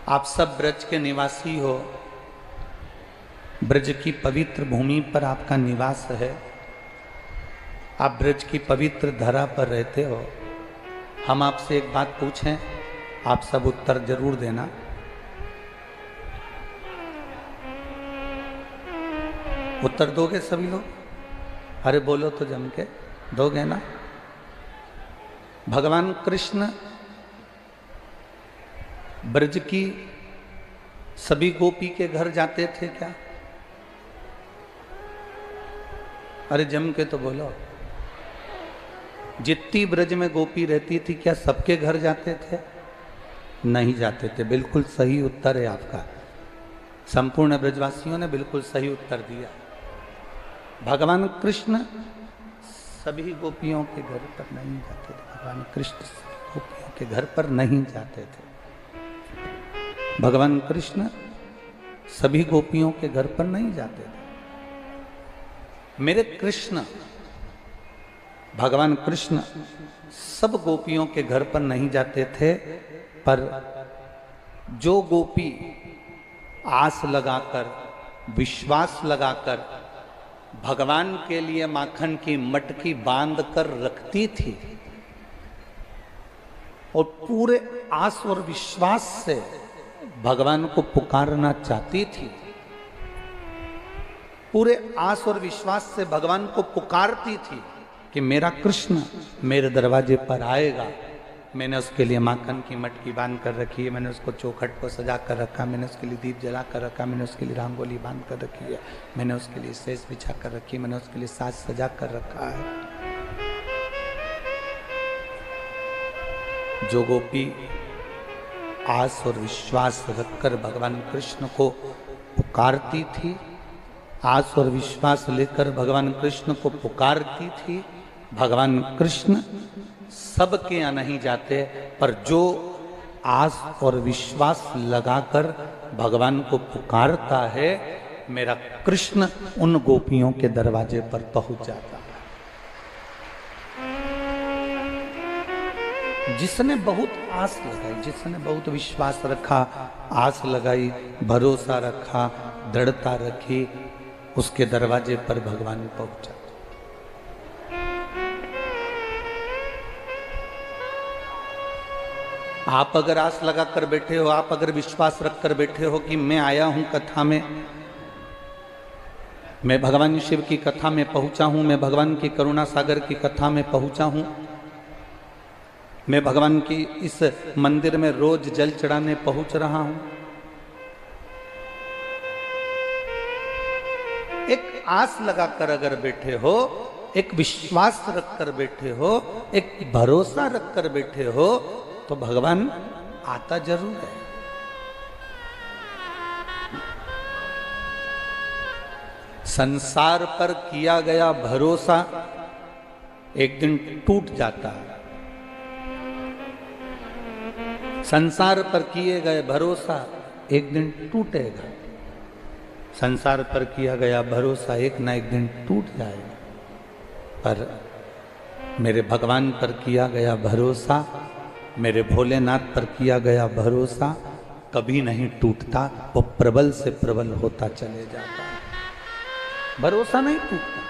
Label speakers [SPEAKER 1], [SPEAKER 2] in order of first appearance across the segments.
[SPEAKER 1] आप सब ब्रज के निवासी हो, ब्रज की पवित्र भूमि पर आपका निवास है, आप ब्रज की पवित्र धरा पर रहते हो। हम आपसे एक बात पूछें, आप सब उत्तर जरूर देना। उत्तर दोगे सभी लोग? अरे बोलो तो जम के, दोगे ना? भगवान कृष्ण ब्रज की सभी गोपी के घर जाते थे क्या? अरे जम के तो बोलो। जितनी ब्रज में गोपी रहती थी क्या सबके घर जाते थे? नहीं जाते थे। बिल्कुल सही उत्तर है आपका। संपूर्ण ब्रजवासियों ने बिल्कुल सही उत्तर दिया। भगवान कृष्ण सभी गोपियों के घर पर नहीं जाते थे। भगवान कृष्ण गोपियों के घर पर नहीं जाते थे। भगवान कृष्ण सभी गोपियों के घर पर नहीं जाते थे। मेरे कृष्ण भगवान कृष्ण सब गोपियों के घर पर नहीं जाते थे, पर जो गोपी आस लगाकर, विश्वास लगाकर भगवान के लिए माखन की मटकी बांध कर रखती थी और पूरे आस और विश्वास से भगवान को पुकारना चाहती थी, पूरे आस और विश्वास से भगवान को पुकारती थी कि मेरा कृष्ण मेरे दरवाजे पर आएगा। मैंने उसके लिए माखन की मटकी बांध कर रखी है, मैंने उसको चौखट को सजा कर रखा, मैंने उसके लिए दीप जला कर रखा, मैंने उसके लिए रंगोली बांध कर रखी है, मैंने उसके लिए सेज बिछा कर रखी है, मैंने उसके लिए साज सजा कर रखा है। जो गोपी आस और विश्वास रखकर भगवान कृष्ण को पुकारती थी, आस और विश्वास लेकर भगवान कृष्ण को पुकारती थी, भगवान कृष्ण सबके यहाँ नहीं जाते, पर जो आस और विश्वास लगाकर भगवान को पुकारता है, मेरा कृष्ण उन गोपियों के दरवाजे पर पहुंच जाता है। जिसने बहुत आस लगाई, जिसने बहुत विश्वास रखा, आस लगाई, भरोसा रखा, दृढ़ता रखी, उसके दरवाजे पर भगवान पहुंचा। आप अगर आस लगा कर बैठे हो, आप अगर विश्वास रख कर बैठे हो कि मैं आया हूं कथा में, मैं भगवान शिव की कथा में पहुंचा हूं, मैं भगवान की करुणा सागर की कथा में पहुंचा हूं, मैं भगवान की इस मंदिर में रोज जल चढ़ाने पहुंच रहा हूं, एक आस लगाकर अगर बैठे हो, एक विश्वास रखकर बैठे हो, एक भरोसा रखकर बैठे हो, तो भगवान आता जरूर है। संसार पर किया गया भरोसा एक दिन टूट जाता है। संसार पर किए गए भरोसा एक दिन टूटेगा। संसार पर किया गया भरोसा एक ना एक दिन टूट जाएगा, पर मेरे भगवान पर किया गया भरोसा, मेरे भोलेनाथ पर किया गया भरोसा कभी नहीं टूटता, वो प्रबल से प्रबल होता चले जाता है। भरोसा नहीं टूटता।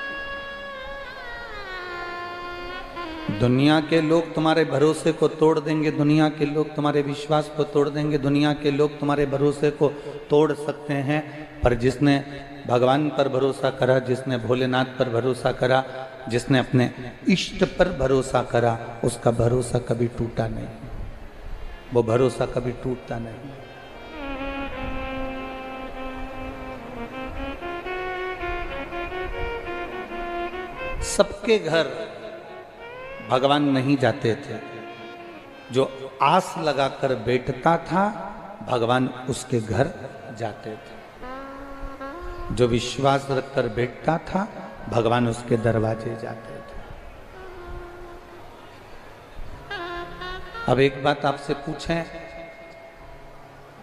[SPEAKER 1] दुनिया के लोग तुम्हारे भरोसे को तोड़ देंगे, दुनिया के लोग तुम्हारे विश्वास को तोड़ देंगे, दुनिया के लोग तुम्हारे भरोसे को तोड़ सकते हैं, पर जिसने भगवान पर भरोसा करा, जिसने भोलेनाथ पर भरोसा करा, जिसने अपने इष्ट पर भरोसा करा, उसका भरोसा कभी टूटा नहीं, वो भरोसा कभी टूटता नहीं। सबके घर भगवान नहीं जाते थे। जो आस लगाकर बैठता था, भगवान उसके घर जाते थे। जो विश्वास रखकर बैठता था, भगवान उसके दरवाजे जाते थे। अब एक बात आपसे पूछें,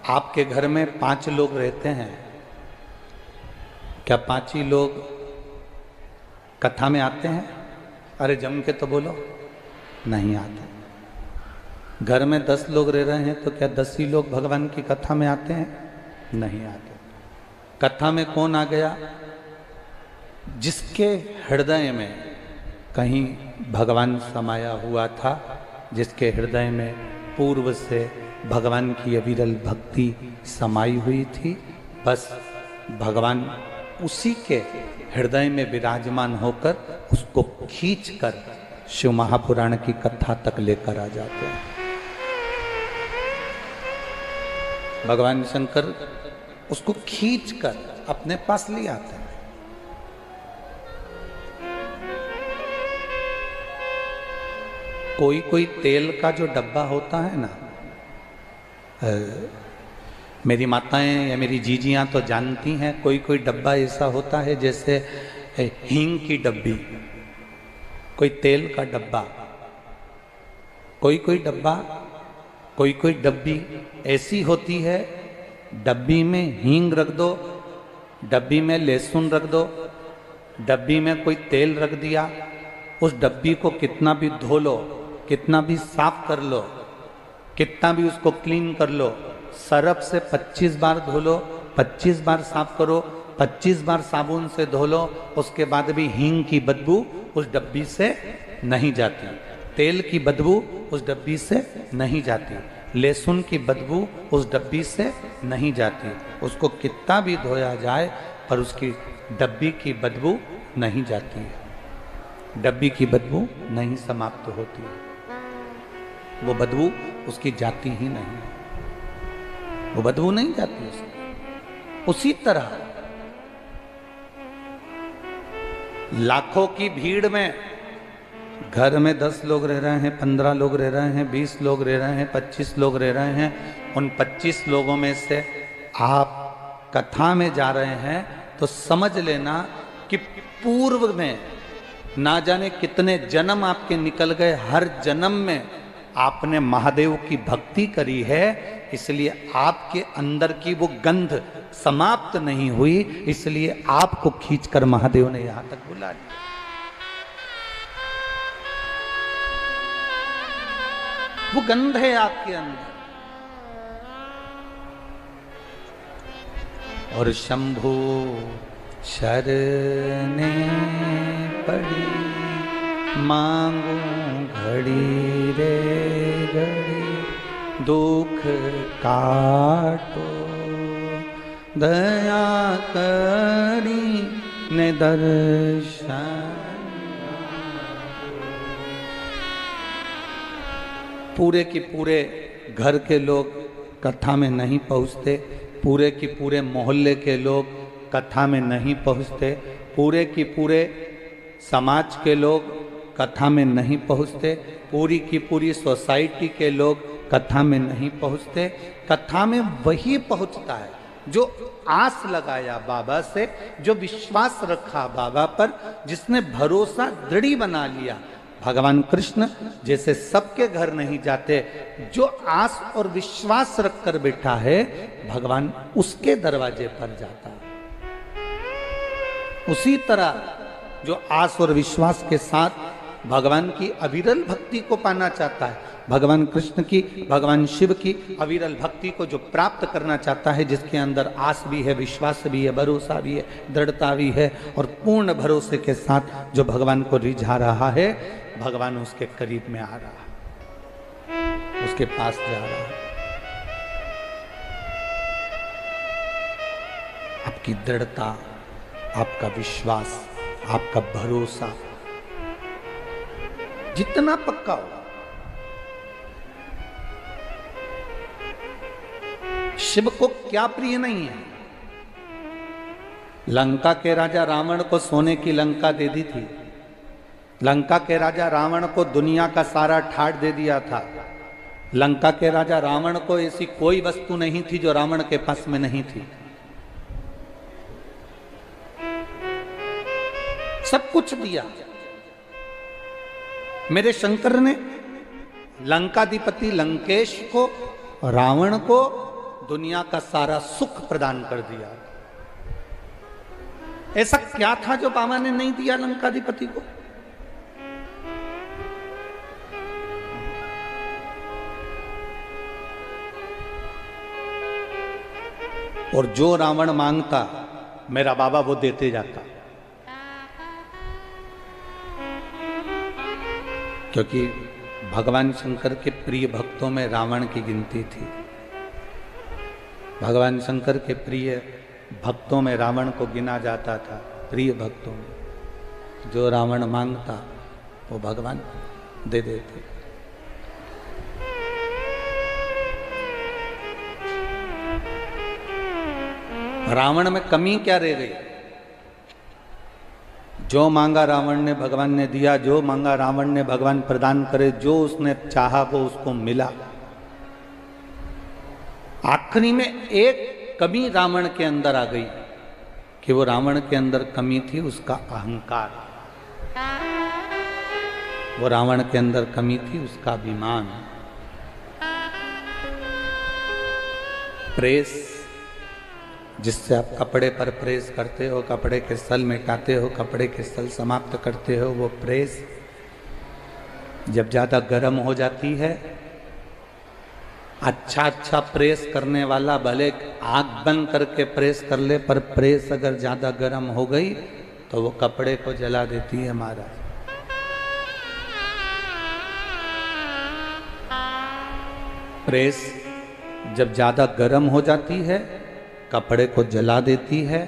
[SPEAKER 1] आपके घर में 5 लोग रहते हैं, क्या 5 ही लोग कथा में आते हैं? अरे जम के तो बोलो, नहीं आते। घर में 10 लोग रह रहे हैं तो क्या 10 ही लोग भगवान की कथा में आते हैं? नहीं आते। कथा में कौन आ गया? जिसके हृदय में कहीं भगवान समाया हुआ था, जिसके हृदय में पूर्व से भगवान की अविरल भक्ति समाई हुई थी, बस भगवान उसी के हृदय में विराजमान होकर उसको खींचकर शिव महापुराण की कथा तक लेकर आ जाते हैं। भगवान शंकर उसको खींचकर अपने पास ले आते हैं। कोई कोई तेल का जो डब्बा होता है ना, मेरी माताएं या मेरी जीजियां तो जानती हैं, कोई कोई डब्बा ऐसा होता है जैसे हींग की डब्बी, कोई तेल का डब्बा, कोई कोई डब्बी ऐसी होती है, डब्बी में हींग रख दो, डब्बी में लहसुन रख दो, डब्बी में कोई तेल रख दिया, उस डब्बी को कितना भी धो लो, कितना भी साफ कर लो, कितना भी उसको क्लीन कर लो, सरफ से 25 बार धो लो, 25 बार साफ करो, 25 बार साबुन से धो लो, उसके बाद भी हींग की बदबू उस डब्बी से नहीं जाती, तेल की बदबू उस डब्बी से नहीं जाती, लहसुन की बदबू उस डब्बी से नहीं जाती। उसको कितना भी धोया जाए पर उसकी डब्बी की बदबू नहीं जाती है, डब्बी की बदबू नहीं समाप्त होती है, वो बदबू उसकी जाती ही नहीं, वो बदबू नहीं जाती उसकी। उसी तरह लाखों की भीड़ में घर में 10 लोग रह रहे हैं, 15 लोग रह रहे हैं, 20 लोग रह रहे हैं, 25 लोग रह रहे हैं, उन 25 लोगों में से आप कथा में जा रहे हैं तो समझ लेना कि पूर्व में ना जाने कितने जन्म आपके निकल गए, हर जन्म में आपने महादेव की भक्ति करी है, इसलिए आपके अंदर की वो गंध समाप्त नहीं हुई, इसलिए आपको खींचकर महादेव ने यहां तक बुला लिया। वो गंध है आपके अंदर। और शंभु शरणे पड़ी मांगू घड़ी रे घड़ी, दुख काटो दया करी ने दर्शन। पूरे की पूरे घर के लोग कथा में नहीं पहुंचते, पूरे की पूरे मोहल्ले के लोग कथा में नहीं पहुंचते, पूरे की पूरे समाज के लोग कथा में नहीं पहुंचते, पूरी की पूरी सोसाइटी के लोग कथा में नहीं पहुंचते। कथा में वही पहुंचता है जो आस लगाया बाबा से, जो विश्वास रखा बाबा पर, जिसने भरोसा दृढ़ बना लिया। भगवान कृष्ण जैसे सबके घर नहीं जाते, जो आस और विश्वास रखकर बैठा है भगवान उसके दरवाजे पर जाता है। उसी तरह जो आस और विश्वास के साथ भगवान की अविरल भक्ति को पाना चाहता है, भगवान कृष्ण की, भगवान शिव की अविरल भक्ति को जो प्राप्त करना चाहता है, जिसके अंदर आस भी है, विश्वास भी है, भरोसा भी है, दृढ़ता भी है, और पूर्ण भरोसे के साथ जो भगवान को रिझा रहा है, भगवान उसके करीब में आ रहा है, उसके पास जा रहा है। आपकी दृढ़ता, आपका विश्वास, आपका भरोसा जितना पक्का हो, शिव को क्या प्रिय नहीं है। लंका के राजा रावण को सोने की लंका दे दी थी, लंका के राजा रावण को दुनिया का सारा ठाट दे दिया था, लंका के राजा रावण को ऐसी कोई वस्तु नहीं थी जो रावण के पास में नहीं थी, सब कुछ दिया। मेरे शंकर ने लंकाधिपति लंकेश को, रावण को दुनिया का सारा सुख प्रदान कर दिया। ऐसा क्या था जो बाबा ने नहीं दिया लंकाधिपति को? और जो रावण मांगता मेरा बाबा वो देते जाता, क्योंकि भगवान शंकर के प्रिय भक्तों में रावण की गिनती थी। भगवान शंकर के प्रिय भक्तों में रावण को गिना जाता था। प्रिय भक्तों में जो रावण मांगता वो भगवान दे देते। रावण में कमी क्या रह गई? जो मांगा रावण ने भगवान ने दिया, जो मांगा रावण ने भगवान प्रदान करे, जो उसने चाहा वो उसको मिला। आखिरी में एक कमी रावण के अंदर आ गई कि वो रावण के अंदर कमी थी उसका अहंकार। वो रावण के अंदर कमी थी उसका अभिमान। प्रेस, जिससे आप कपड़े पर प्रेस करते हो, कपड़े के सल मिटाते हो, कपड़े के सल समाप्त करते हो, वो प्रेस जब ज्यादा गर्म हो जाती है, अच्छा प्रेस करने वाला भले आग बंद करके प्रेस कर ले, पर प्रेस अगर ज्यादा गर्म हो गई तो वो कपड़े को जला देती है महाराज। प्रेस जब ज्यादा गर्म हो जाती है कपड़े को जला देती है।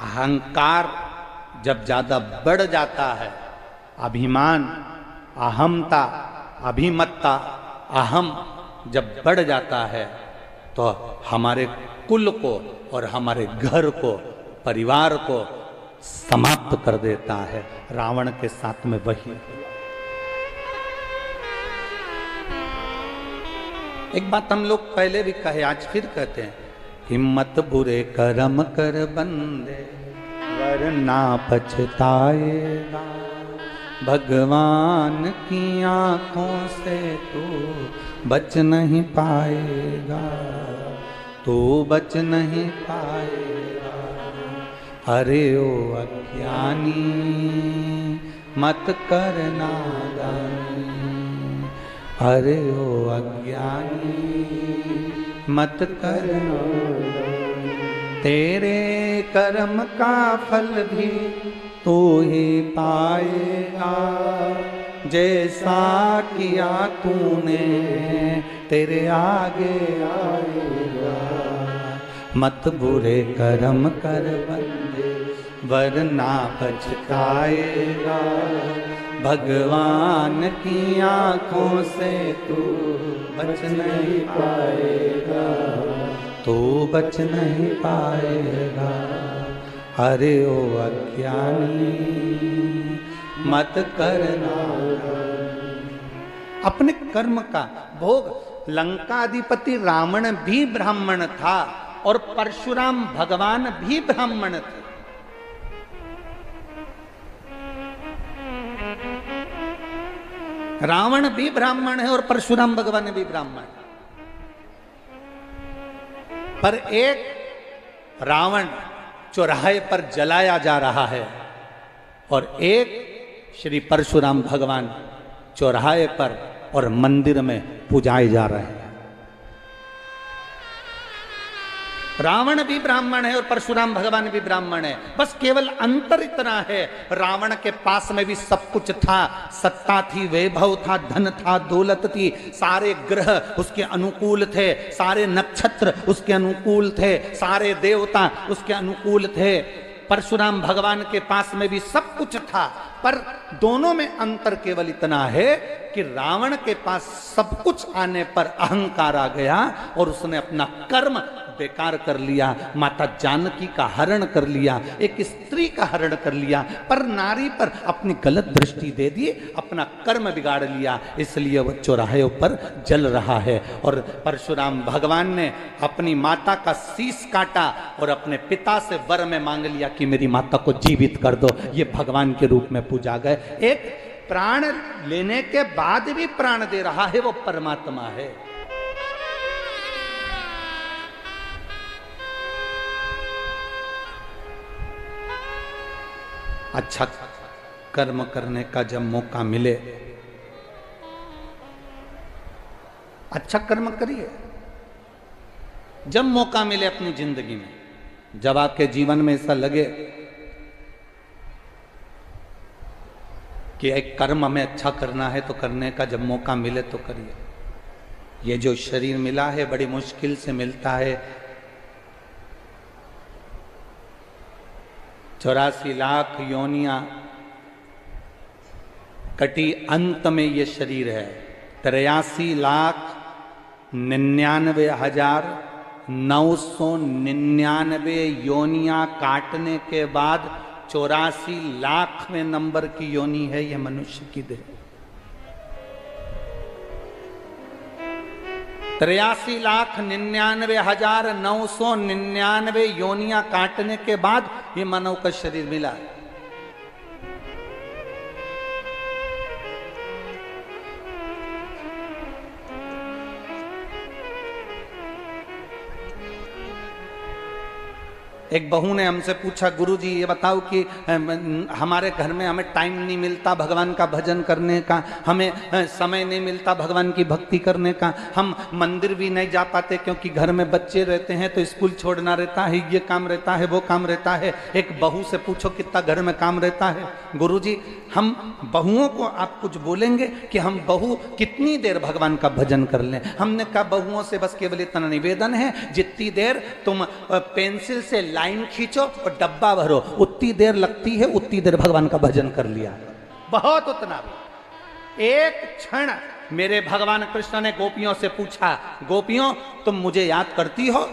[SPEAKER 1] अहंकार जब ज्यादा बढ़ जाता है, अभिमान, अहमता, अभिमत्ता, अहम जब बढ़ जाता है तो हमारे कुल को और हमारे घर को, परिवार को समाप्त कर देता है। रावण के साथ में वही। एक बात हम लोग पहले भी कहे, आज फिर कहते हैं, हिम्मत बुरे कर्म कर बंदे वरना पछताएगा। भगवान की आंखों से तू बच नहीं पाएगा, तू बच नहीं पाएगा। अरे ओ अज्ञानी मत कर नादानी, अरे ओ अज्ञानी मत कर नादानी। तेरे कर्म का फल भी तू ही पाएगा, जैसा किया तूने तेरे आगे आएगा। मत बुरे कर्म कर बंदे वरना पछताएगा। भगवान की आंखों से तू बच नहीं पाएगा, तू बच नहीं पाएगा। अरे ओ अज्ञानी मत करना। अपने कर्म का भोग। लंकाधिपति रावण भी ब्राह्मण था और परशुराम भगवान भी ब्राह्मण थे। रावण भी ब्राह्मण है और परशुराम भगवान भी ब्राह्मण। पर एक रावण चौराहे पर जलाया जा रहा है और एक श्री परशुराम भगवान चौराहे पर और मंदिर में पूजाए जा रहे हैं। रावण भी ब्राह्मण है और परशुराम भगवान भी ब्राह्मण है। बस केवल अंतर इतना है, रावण के पास में भी सब कुछ था, सत्ता थी, वैभव था, धन था, दौलत थी, सारे ग्रह उसके अनुकूल थे, सारे नक्षत्र उसके अनुकूल थे, सारे देवता उसके अनुकूल थे। परशुराम भगवान के पास में भी सब कुछ था, पर दोनों में अंतर केवल इतना है कि रावण के पास सब कुछ आने पर अहंकार आ गया और उसने अपना कर्म बेकार कर लिया। माता जानकी का हरण कर लिया, एक स्त्री का हरण कर लिया, पर नारी पर अपनी गलत दृष्टि दे दी, अपना कर्म बिगाड़ लिया। इसलिए वह चौराहे पर जल रहा है। और परशुराम भगवान ने अपनी माता का शीश काटा और अपने पिता से वर में मांग लिया कि मेरी माता को जीवित कर दो। ये भगवान के रूप में पूजा गए। एक प्राण लेने के बाद भी प्राण दे रहा है वो परमात्मा है। अच्छा कर्म करने का जब मौका मिले, अच्छा कर्म करिए। जब मौका मिले अपनी जिंदगी में, जब आपके जीवन में ऐसा लगे कि एक कर्म हमें अच्छा करना है तो करने का जब मौका मिले तो करिए। ये जो शरीर मिला है बड़ी मुश्किल से मिलता है। 84 लाख योनियां कटी, अंत में ये शरीर है। 83,99,999 योनियां काटने के बाद 84 लाखवें नंबर की योनि है ये मनुष्य की देह। 83,99,999 योनियां काटने के बाद ये मानव का शरीर मिला है। एक बहू ने हमसे पूछा, गुरुजी ये बताओ कि हमारे घर में हमें टाइम नहीं मिलता भगवान का भजन करने का, हमें समय नहीं मिलता भगवान की भक्ति करने का, हम मंदिर भी नहीं जा पाते क्योंकि घर में बच्चे रहते हैं तो स्कूल छोड़ना रहता है, ये काम रहता है, वो काम रहता है। एक बहू से पूछो कितना घर में काम रहता है। गुरुजी हम बहुओं को आप कुछ बोलेंगे कि हम बहू कितनी देर भगवान का भजन कर लें? हमने कहा बहुओं से बस केवल इतना निवेदन है, जितनी देर तुम पेंसिल से लाइन खींचो और डब्बा भरो, उतनी देर लगती है उतनी देर भगवान का भजन कर लिया, बहुत उतना भी। एक क्षण मेरे भगवान कृष्ण ने गोपियों से पूछा, गोपियों तुम मुझे याद करती हो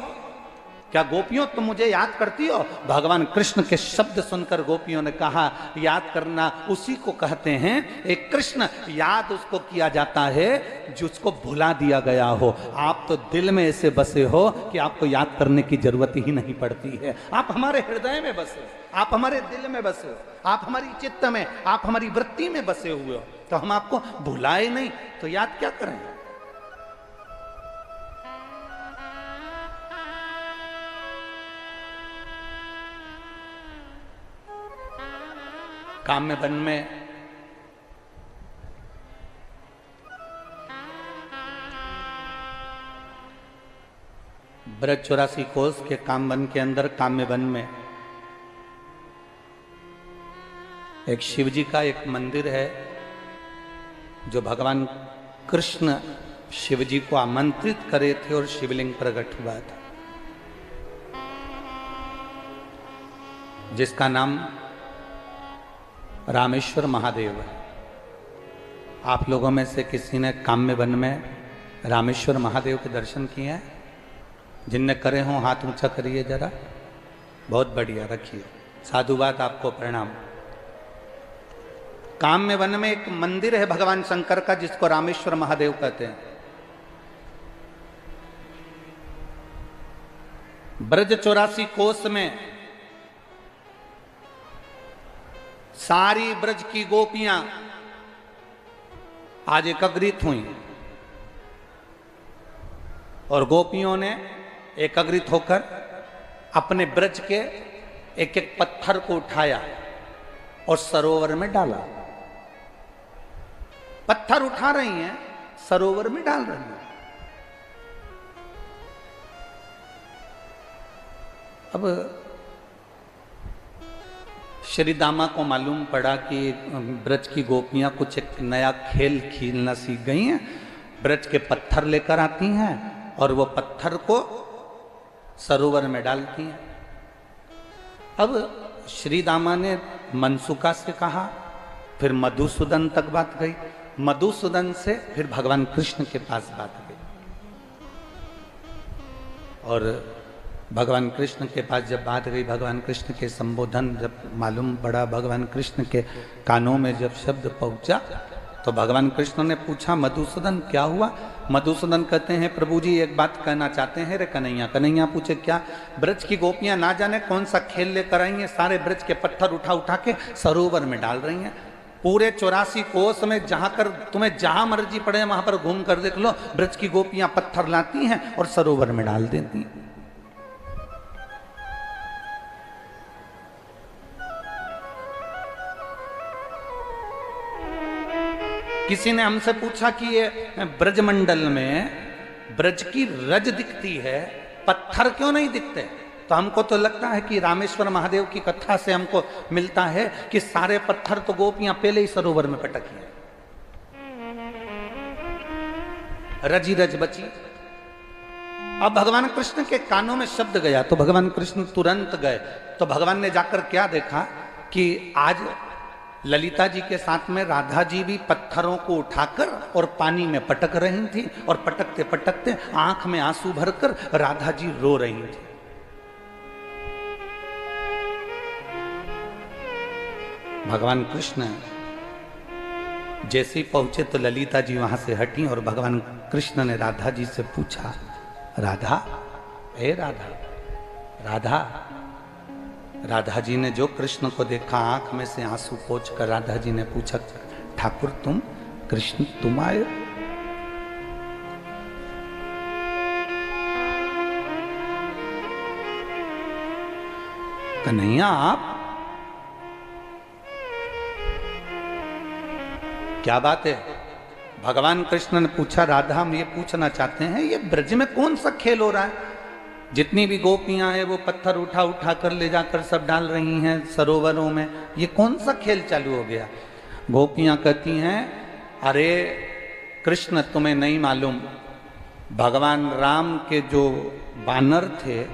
[SPEAKER 1] क्या? गोपियों तुम मुझे याद करती हो? भगवान कृष्ण के शब्द सुनकर गोपियों ने कहा, याद करना उसी को कहते हैं, एक कृष्ण याद उसको किया जाता है जिसको भुला दिया गया हो। आप तो दिल में ऐसे बसे हो कि आपको याद करने की जरूरत ही नहीं पड़ती है। आप हमारे हृदय में बसे हो, आप हमारे दिल में बसे हो, आप हमारी चित्त में, आप हमारी वृत्ति में बसे हुए हो, तो हम आपको भुलाए नहीं तो याद क्या करें? काम्य वन में ब्रज 84 कोस के कामवन के अंदर काम्य वन में एक शिव जी का एक मंदिर है जो भगवान कृष्ण शिव जी को आमंत्रित करे थे और शिवलिंग प्रकट हुआ था, जिसका नाम रामेश्वर महादेव है। आप लोगों में से किसी ने काम्य वन में रामेश्वर महादेव के दर्शन किए हैं? जिनने करे हों हाथ ऊंचा करिए जरा। बहुत बढ़िया, रखिए, साधुवाद, आपको प्रणाम। काम्य वन में एक मंदिर है भगवान शंकर का जिसको रामेश्वर महादेव कहते हैं। ब्रज 84 कोस में सारी ब्रज की गोपियां आज एकत्रित हुई और गोपियों ने एकत्रित होकर अपने ब्रज के एक एक पत्थर को उठाया और सरोवर में डाला। पत्थर उठा रही हैं, सरोवर में डाल रही हैं। अब श्री दामा को मालूम पड़ा कि ब्रज की गोपियां कुछ एक नया खेल खेलना सीख गई हैं। ब्रज के पत्थर लेकर आती हैं और वो पत्थर को सरोवर में डालती हैं। अब श्री दामा ने मनसुका से कहा, फिर मधुसूदन तक बात गई, मधुसूदन से फिर भगवान कृष्ण के पास बात गई और भगवान कृष्ण के पास जब बात गई, भगवान कृष्ण के संबोधन जब मालूम पड़ा, भगवान कृष्ण के कानों में जब शब्द पहुंचा तो भगवान कृष्ण ने पूछा, मधुसूदन क्या हुआ? मधुसूदन कहते हैं, प्रभु जी एक बात कहना चाहते हैं रे कन्हैया। कन्हैया पूछे क्या? ब्रज की गोपियां ना जाने कौन सा खेल लेकर आई हैं, सारे ब्रज के पत्थर उठा उठा के सरोवर में डाल रही हैं। पूरे 84 कोस में जहां कर तुम्हें जहां मर्जी पड़े वहां पर घूम कर देख लो, ब्रज की गोपियां पत्थर लाती हैं और सरोवर में डाल देती हैं। किसी ने हमसे पूछा कि ये ब्रजमंडल में ब्रज की रज दिखती है, पत्थर क्यों नहीं दिखते? तो हमको तो लगता है कि रामेश्वर महादेव की कथा से हमको मिलता है कि सारे पत्थर तो गोपियां पहले ही सरोवर में पटकी हैं, रजी रज बची। अब भगवान कृष्ण के कानों में शब्द गया तो भगवान कृष्ण तुरंत गए। तो भगवान ने जाकर क्या देखा कि आज ललिता जी के साथ में राधा जी भी पत्थरों को उठाकर और पानी में पटक रही थी, और पटकते पटकते आंख में आंसू भरकर राधा जी रो रही थी। भगवान कृष्ण जैसे ही पहुंचे तो ललिता जी वहां से हटी और भगवान कृष्ण ने राधा जी से पूछा, राधा, ए राधा, राधा। राधा जी ने जो कृष्ण को देखा आंख में से आंसू पोंछ कर राधा जी ने पूछा, ठाकुर तुम, कृष्ण तुम आए? कन्हैया आप? क्या बात है? भगवान कृष्ण ने पूछा, राधा हम ये पूछना चाहते हैं ये ब्रज में कौन सा खेल हो रहा है? जितनी भी गोपियां हैं वो पत्थर उठा उठा कर ले जाकर सब डाल रही हैं सरोवरों में, ये कौन सा खेल चालू हो गया? गोपियां कहती हैं, अरे कृष्ण तुम्हें नहीं मालूम, भगवान राम के जो बानर थे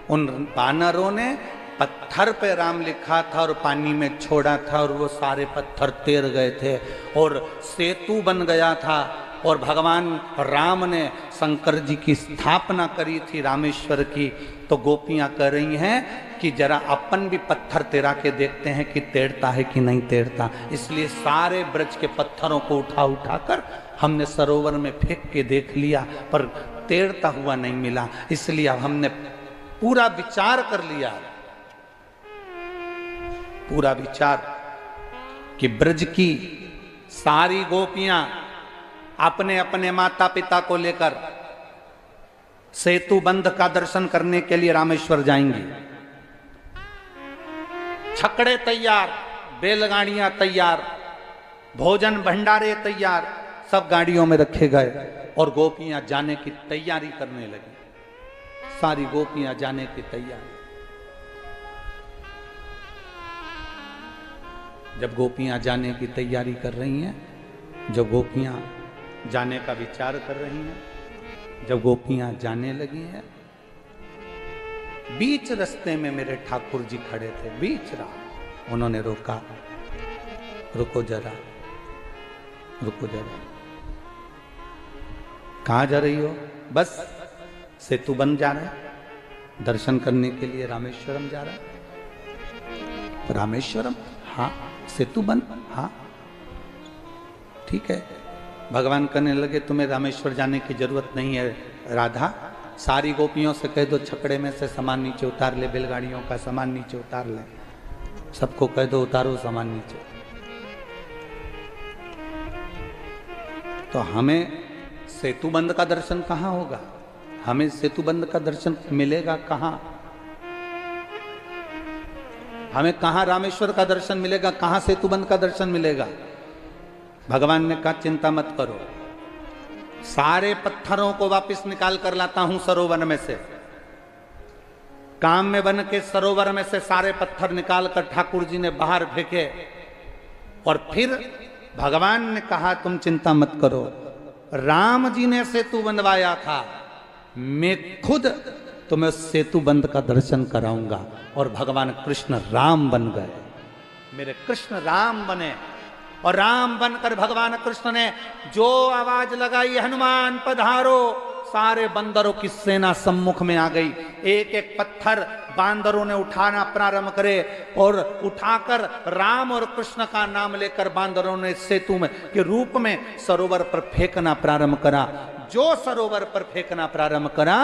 [SPEAKER 1] उन बानरों ने पत्थर पे राम लिखा था और पानी में छोड़ा था और वो सारे पत्थर तैर गए थे और सेतु बन गया था, और भगवान राम ने शंकर जी की स्थापना करी थी रामेश्वर की। तो गोपियां कह रही हैं कि जरा अपन भी पत्थर तैरा के देखते हैं कि तैरता है कि नहीं तैरता। इसलिए सारे ब्रज के पत्थरों को उठा उठा कर हमने सरोवर में फेंक के देख लिया, पर तैरता हुआ नहीं मिला। इसलिए अब हमने पूरा विचार कर लिया, पूरा विचार कि ब्रज की सारी गोपियां अपने अपने माता पिता को लेकर सेतु बंध का दर्शन करने के लिए रामेश्वर जाएंगी। छकड़े तैयार, बैलगाड़ियां तैयार, भोजन भंडारे तैयार, सब गाड़ियों में रखे गए और गोपियां जाने की तैयारी करने लगी। सारी गोपियां जाने की तैयारी। जब गोपियां जाने की तैयारी कर रही हैं, जब गोपियां जाने का विचार कर रही हैं, जब गोपियां जाने लगी हैं, बीच रास्ते में मेरे ठाकुर जी खड़े थे, बीच राह। उन्होंने रोका, रुको जरा, रुको जरा, कहाँ जा रही हो? बस सेतु बंद जा रहा है, दर्शन करने के लिए रामेश्वरम जा रहा है। रामेश्वरम? हाँ। सेतु बंद? हाँ ठीक है। भगवान कहने लगे तुम्हें रामेश्वर जाने की जरूरत नहीं है राधा, सारी गोपियों से कह दो छकड़े में से सामान नीचे उतार ले, बैलगाड़ियों का सामान नीचे उतार ले, सबको कह दो उतारो सामान नीचे। तो हमें सेतु बंद का दर्शन कहाँ होगा? हमें सेतु बंद का दर्शन मिलेगा कहाँ? हमें कहाँ रामेश्वर का दर्शन मिलेगा? कहाँ सेतु बंद का दर्शन मिलेगा? भगवान ने कहा चिंता मत करो, सारे पत्थरों को वापस निकाल कर लाता हूं सरोवर में से। काम में बन के सरोवर में से सारे पत्थर निकाल कर ठाकुर जी ने बाहर फेंके और फिर भगवान ने कहा तुम चिंता मत करो, राम जी ने सेतु बनवाया था, मैं खुद तुम्हें सेतु बंद का दर्शन कराऊंगा। और भगवान कृष्ण राम बन गए, मेरे कृष्ण राम बने। और राम बनकर भगवान कृष्ण ने जो आवाज लगाई, हनुमान पधारो, सारे बंदरों की सेना सम्मुख में आ गई। एक एक पत्थर बांदरों ने उठाना प्रारंभ करे और उठाकर राम और कृष्ण का नाम लेकर बांदरों ने सेतु में के रूप में सरोवर पर फेंकना प्रारंभ करा। जो सरोवर पर फेंकना प्रारंभ करा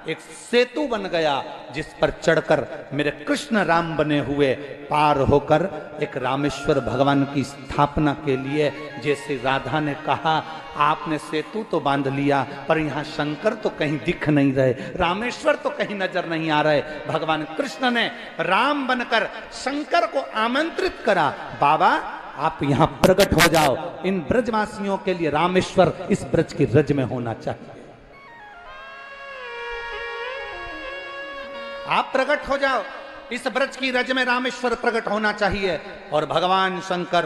[SPEAKER 1] एक सेतु बन गया, जिस पर चढ़कर मेरे कृष्ण राम बने हुए पार होकर एक रामेश्वर भगवान की स्थापना के लिए। जैसे राधा ने कहा आपने सेतु तो बांध लिया पर यहाँ शंकर तो कहीं दिख नहीं रहे, रामेश्वर तो कहीं नजर नहीं आ रहे। भगवान कृष्ण ने राम बनकर शंकर को आमंत्रित करा, बाबा आप यहाँ प्रकट हो जाओ, इन ब्रजवासियों के लिए रामेश्वर इस ब्रज की रज में होना चाहिए। आप प्रकट हो जाओ। इस ब्रज की रज में रामेश्वर प्रकट होना चाहिए। और भगवान शंकर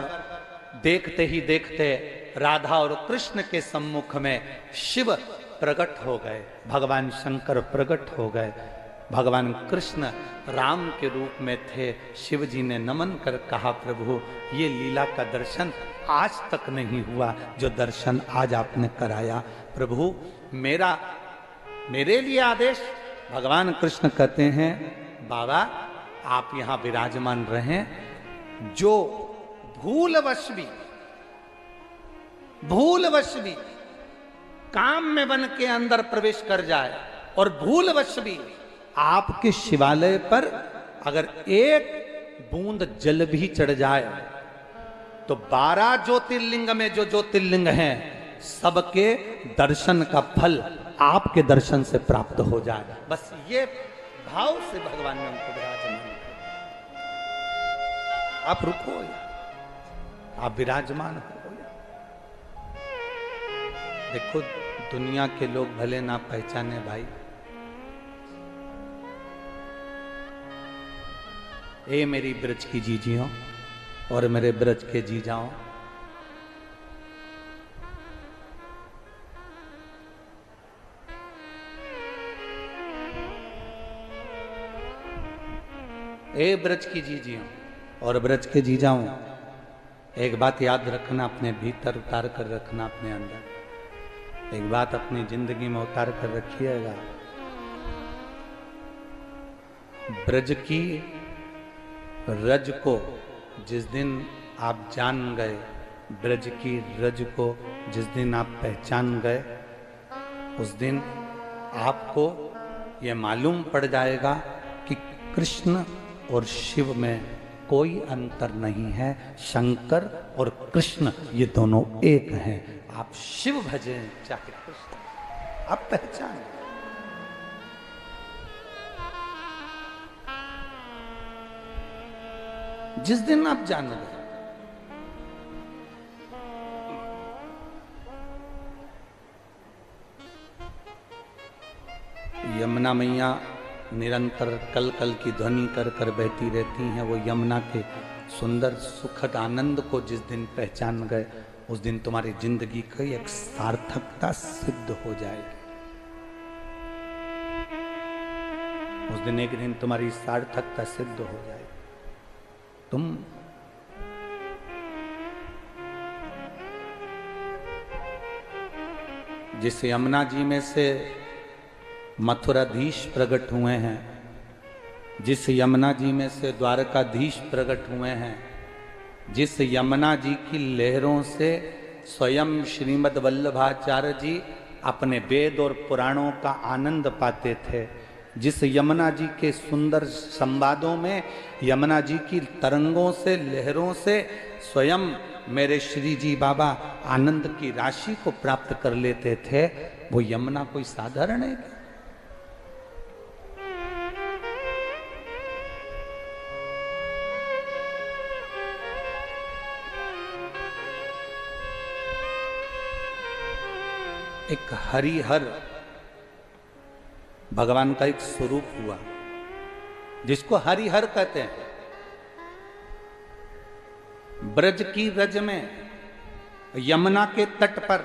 [SPEAKER 1] देखते ही देखते राधा और कृष्ण के सम्मुख में शिव प्रकट हो गए। भगवान शंकर प्रकट हो गए। भगवान कृष्ण राम के रूप में थे। शिव जी ने नमन कर कहा, प्रभु ये लीला का दर्शन आज तक नहीं हुआ जो दर्शन आज आपने कराया। प्रभु मेरे लिए आदेश। भगवान कृष्ण कहते हैं, बाबा आप यहां विराजमान रहें। जो भूलवश भी काम में बन के अंदर प्रवेश कर जाए और भूलवश भी आपके शिवालय पर अगर एक बूंद जल भी चढ़ जाए तो 12 ज्योतिर्लिंग में जो ज्योतिर्लिंग हैं सबके दर्शन का फल आपके दर्शन से प्राप्त हो जाए। बस ये भाव से भगवान ने उनको विराजमान किया। आप रुको, आप विराजमान हो। देखो दुनिया के लोग भले ना पहचाने भाई, ए मेरी ब्रज की जीजियों और मेरे ब्रज के जीजाओं, ए ब्रज की जीजियों और ब्रज के जीजाओं, एक बात याद रखना, अपने भीतर उतार कर रखना, अपने अंदर एक बात अपनी जिंदगी में उतार कर रखिएगा। ब्रज की रज को जिस दिन आप जान गए, ब्रज की रज को जिस दिन आप पहचान गए, उस दिन आपको ये मालूम पड़ जाएगा कि कृष्ण और शिव में कोई अंतर नहीं है। शंकर और कृष्ण ये दोनों एक हैं। आप शिव भजें चाहे कृष्ण, आप पहचान। जिस दिन आप जान गए, यमुना मैया निरंतर कल कल की ध्वनि कर कर बहती रहती हैं। वो यमुना के सुंदर सुखद आनंद को जिस दिन पहचान गए, उस दिन तुम्हारी जिंदगी की एक सार्थकता सिद्ध हो जाएगी। उस दिन एक दिन तुम्हारी सार्थकता सिद्ध हो जाएगी। तुम जिस यमुना जी में से मथुराधीश प्रकट हुए हैं, जिस यमुना जी में से द्वारकाधीश प्रकट हुए हैं, जिस यमुना जी की लहरों से स्वयं श्रीमद् वल्लभाचार्य जी अपने वेद और पुराणों का आनंद पाते थे, जिस यमुना जी के सुंदर संवादों में यमुना जी की तरंगों से लहरों से स्वयं मेरे श्री जी बाबा आनंद की राशि को प्राप्त कर लेते थे, वो यमुना कोई साधारण है क्या? एक हरिहर भगवान का एक स्वरूप हुआ जिसको हरिहर कहते हैं। ब्रज की रज में यमुना के तट पर,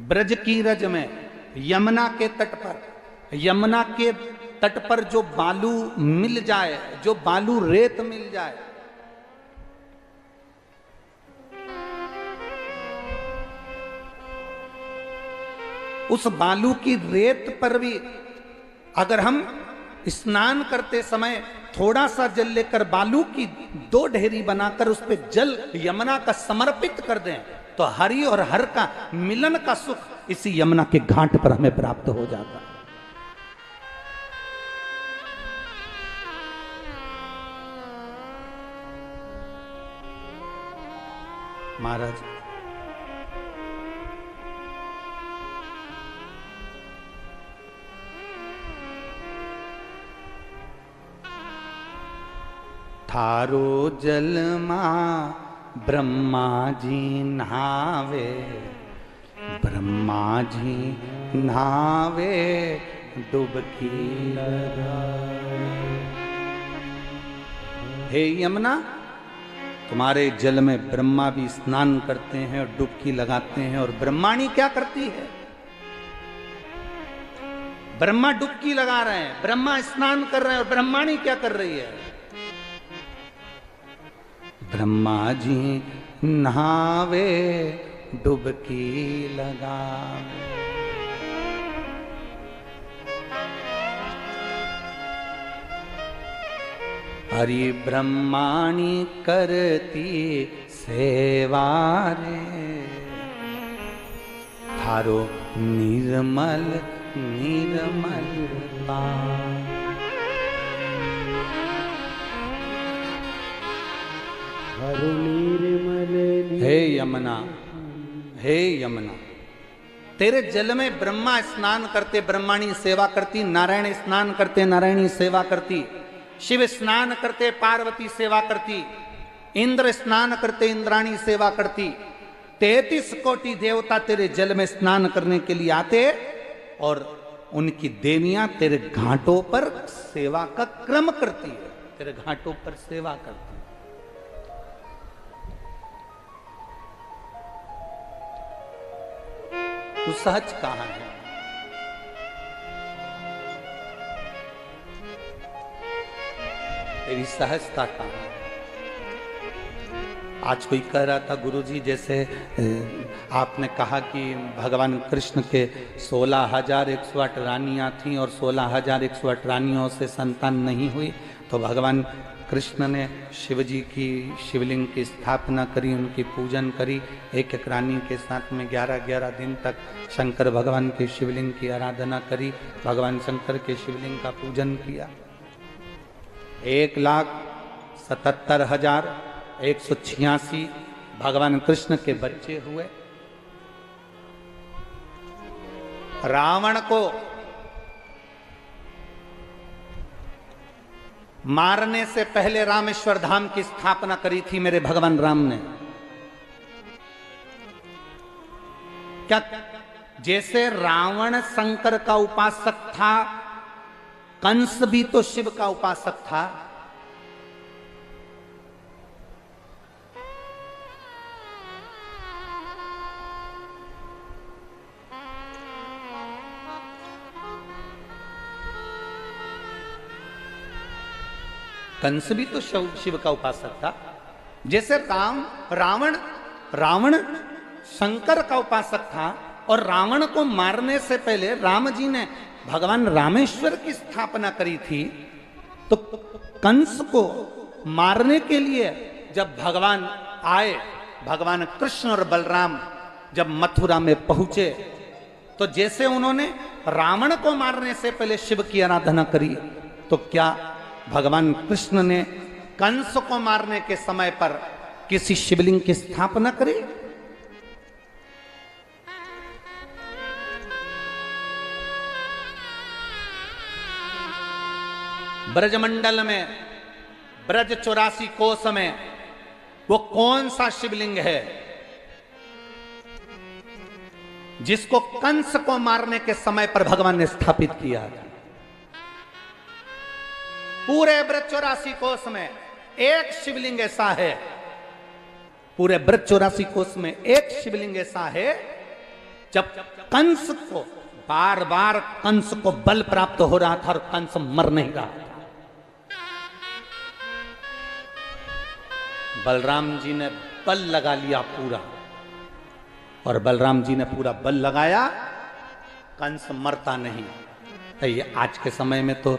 [SPEAKER 1] ब्रज की रज में यमुना के तट पर, यमुना के तट पर जो बालू मिल जाए, जो बालू रेत मिल जाए, उस बालू की रेत पर भी अगर हम स्नान करते समय थोड़ा सा जल लेकर बालू की 2 ढेरी बनाकर उस पर जल यमुना का समर्पित कर दें तो हरि और हर का मिलन का सुख इसी यमुना के घाट पर हमें प्राप्त हो जाता। महाराज थारो जल मां ब्रह्मा जी नहावे, ब्रह्मा जी नहावे, डुबकी लगा। हे यमुना, तुम्हारे जल में ब्रह्मा भी स्नान करते हैं और डुबकी लगाते हैं। और ब्रह्माणी क्या करती है? ब्रह्मा डुबकी लगा रहे हैं, ब्रह्मा स्नान कर रहे हैं, और ब्रह्माणी क्या कर रही है? ब्रह्मा जी नहावे डुबकी लगावे। हरि ब्रह्माणी करती सेवा रे, थारो निर्मल निर्मल पार। हे यमुना, हे यमुना, तेरे जल में ब्रह्मा स्नान करते, ब्रह्माणी सेवा करती, नारायण स्नान करते, नारायणी सेवा करती, शिव स्नान करते, पार्वती सेवा करती, इंद्र स्नान करते, इंद्राणी सेवा करती। 33 कोटि देवता तेरे जल में स्नान करने के लिए आते और उनकी देवियां तेरे घाटों पर सेवा का क्रम करती है, तेरे घाटों पर सेवा करती है। तू सहज कहां है? तेरी सहजता कहां है? आज कोई कह रहा था, गुरुजी जैसे आपने कहा कि भगवान कृष्ण के 16,108 रानियां थीं और 16,108 रानियों से संतान नहीं हुई, तो भगवान कृष्ण ने शिव जी की शिवलिंग की स्थापना करी, उनकी पूजन करी। एक एक रानी के साथ में 11-11 दिन तक शंकर भगवान के शिवलिंग की आराधना करी, भगवान शंकर के शिवलिंग का पूजन किया। 1,77,186 भगवान कृष्ण के बच्चे हुए। रावण को मारने से पहले रामेश्वर धाम की स्थापना करी थी मेरे भगवान राम ने। क्या जैसे रावण शंकर का उपासक था, कंस भी तो शिव का उपासक था। कंस भी तो शिव का उपासक था। जैसे रावण शंकर का उपासक था, और रावण को मारने से पहले राम जी ने भगवान रामेश्वर की स्थापना करी थी। तो कंस को मारने के लिए जब भगवान आए, भगवान कृष्ण और बलराम जब मथुरा में पहुंचे, तो जैसे उन्होंने रावण को मारने से पहले शिव की आराधना करी, तो क्या भगवान कृष्ण ने कंस को मारने के समय पर किसी शिवलिंग की स्थापना करी? ब्रजमंडल में, ब्रज 84 कोस में वो कौन सा शिवलिंग है जिसको कंस को मारने के समय पर भगवान ने स्थापित किया था? पूरे ब्रज 84 कोस में एक शिवलिंग ऐसा है, पूरे ब्रज 84 कोस में एक शिवलिंग ऐसा है, जब कंस को बार बार कंस को बल प्राप्त हो रहा था और कंस मर नहीं रहा था, बलराम जी ने बल लगा लिया पूरा, और बलराम जी ने पूरा बल लगाया, कंस मरता नहीं। ये आज के समय में तो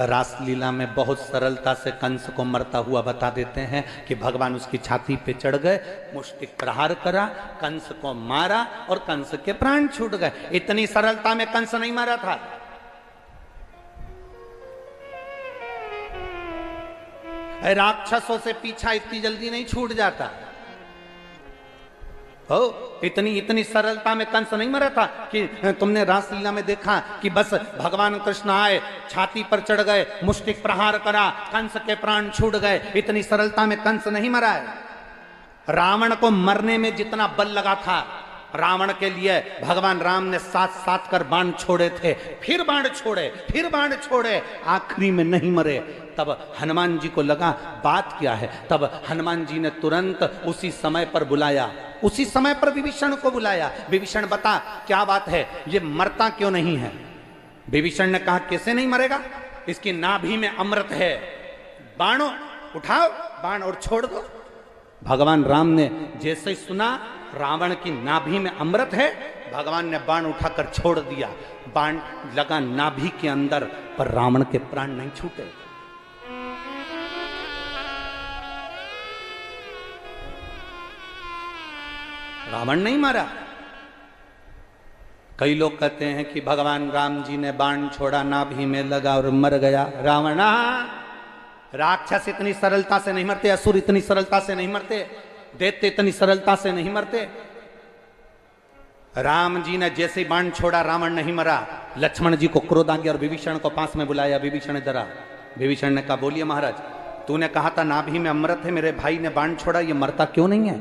[SPEAKER 1] रासलीला में बहुत सरलता से कंस को मरता हुआ बता देते हैं कि भगवान उसकी छाती पे चढ़ गए, मुष्टिक प्रहार करा, कंस को मारा और कंस के प्राण छूट गए। इतनी सरलता में कंस नहीं मारा था। राक्षसों से पीछा इतनी जल्दी नहीं छूट जाता हो, इतनी सरलता में कंस नहीं मरा था कि तुमने रासलीला में देखा कि बस भगवान कृष्ण आए, छाती पर चढ़ गए, मुष्टिक प्रहार करा, कंस के प्राण छूट गए। इतनी सरलता में कंस नहीं मरा है। रावण को मरने में जितना बल लगा था, रावण के लिए भगवान राम ने 7-7 कर बाण छोड़े थे, फिर बाण छोड़े, फिर बाण छोड़े, आखिरी में नहीं मरे। तब हनुमान जी को लगा बात क्या है। तब हनुमान जी ने तुरंत उसी समय पर बुलाया, उसी समय पर विभीषण को बुलाया। विभीषण बता क्या बात है, ये मरता क्यों नहीं है। विभीषण ने कहा कैसे नहीं मरेगा, इसकी नाभि में अमृत है, बाणों उठाओ बाण और छोड़ दो। भगवान राम ने जैसे ही सुना रावण की नाभि में अमृत है, भगवान ने बाण उठाकर छोड़ दिया। बाण लगा नाभि के अंदर, पर रावण के प्राण नहीं छूटे। रावण नहीं मारा। कई लोग कहते हैं कि भगवान राम जी ने बाण छोड़ा, नाभि में लगा और मर गया रावण। राक्षस इतनी सरलता से नहीं मरते, असुर इतनी सरलता से नहीं मरते, दैत्य इतनी सरलता से नहीं मरते। राम जी ने जैसे ही बाण छोड़ा रावण नहीं मरा। लक्ष्मण जी को क्रोध आ गया और विभीषण को पास में बुलाया। विभीषण डरा। विभीषण ने कहा बोलिए महाराज, तूने कहा था नाभि में अमृत है, मेरे भाई ने बाण छोड़ा, ये मरता क्यों नहीं है।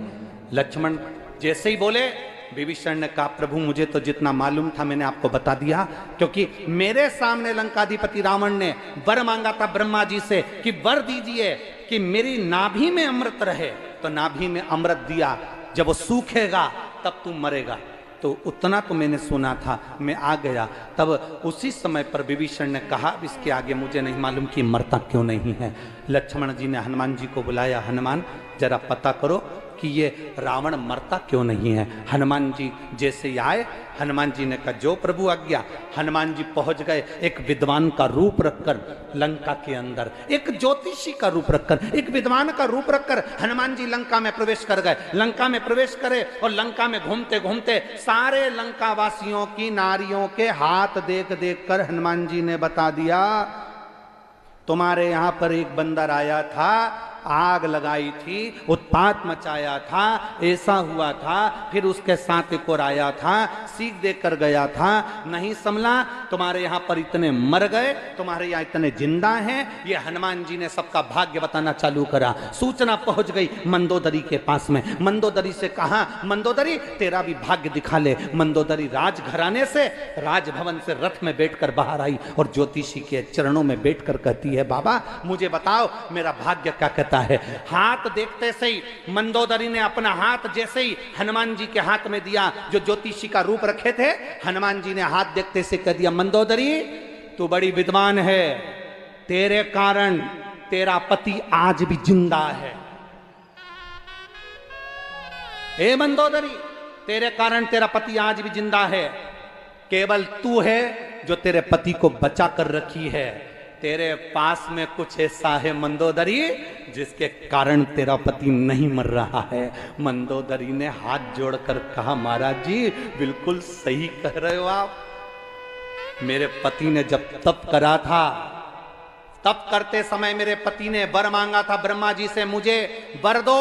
[SPEAKER 1] लक्ष्मण जैसे ही बोले, विभीषण ने कहा प्रभु मुझे तो जितना मालूम था मैंने आपको बता दिया, क्योंकि मेरे सामने लंकाधिपति रावण ने वर मांगा था ब्रह्मा जी से कि वर दीजिए कि मेरी नाभि में अमृत रहे, तो नाभि में अमृत दिया, जब वो सूखेगा तब तू मरेगा। तो उतना तो मैंने सुना था, मैं आ गया। तब उसी समय पर विभीषण ने कहा इसके आगे मुझे नहीं मालूम कि मरता क्यों नहीं है। लक्ष्मण जी ने हनुमान जी को बुलाया, हनुमान जरा पता करो कि ये रावण मरता क्यों नहीं है। हनुमान जी जैसे ही आए, हनुमान जी ने कहा जो प्रभु आज्ञा। हनुमान जी पहुंच गए एक विद्वान का रूप रखकर लंका के अंदर, एक ज्योतिषी का रूप रखकर, एक विद्वान का रूप रखकर हनुमान जी लंका में प्रवेश कर गए। लंका में प्रवेश करे और लंका में घूमते घूमते सारे लंका वासियों की नारियों के हाथ देख देख कर हनुमान जी ने बता दिया तुम्हारे यहां पर एक बंदर आया था, आग लगाई थी, उत्पात मचाया था, ऐसा हुआ था, फिर उसके साथ एक और आया था, सीख देकर गया था, नहीं संभला, तुम्हारे यहाँ पर इतने मर गए, तुम्हारे यहाँ इतने जिंदा हैं। ये हनुमान जी ने सबका भाग्य बताना चालू करा। सूचना पहुंच गई मंदोदरी के पास में। मंदोदरी से कहा मंदोदरी तेरा भी भाग्य दिखा ले। मंदोदरी राजघराने से, राजभवन से रथ में बैठकर बाहर आई और ज्योतिषी के चरणों में बैठकर कहती है बाबा मुझे बताओ मेरा भाग्य क्या कहता है। हाथ देखते से ही मंदोदरी ने अपना हाथ जैसे ही हनुमान जी के हाथ में दिया, जो ज्योतिषी का रूप रखे थे, हनुमान जी ने हाथ देखते से कह दिया मंदोदरी तू बड़ी विद्वान है, तेरे कारण तेरा पति आज भी जिंदा है। हे मंदोदरी तेरे कारण तेरा पति आज भी जिंदा है, केवल तू है जो तेरे पति को बचा कर रखी है। तेरे पास में कुछ ऐसा है मंदोदरी जिसके कारण तेरा पति नहीं मर रहा है। मंदोदरी ने हाथ जोड़कर कहा महाराज जी बिल्कुल सही कह रहे हो आप। मेरे पति ने जब तप करा था, तप करते समय मेरे पति ने वर मांगा था ब्रह्मा जी से मुझे वर दो,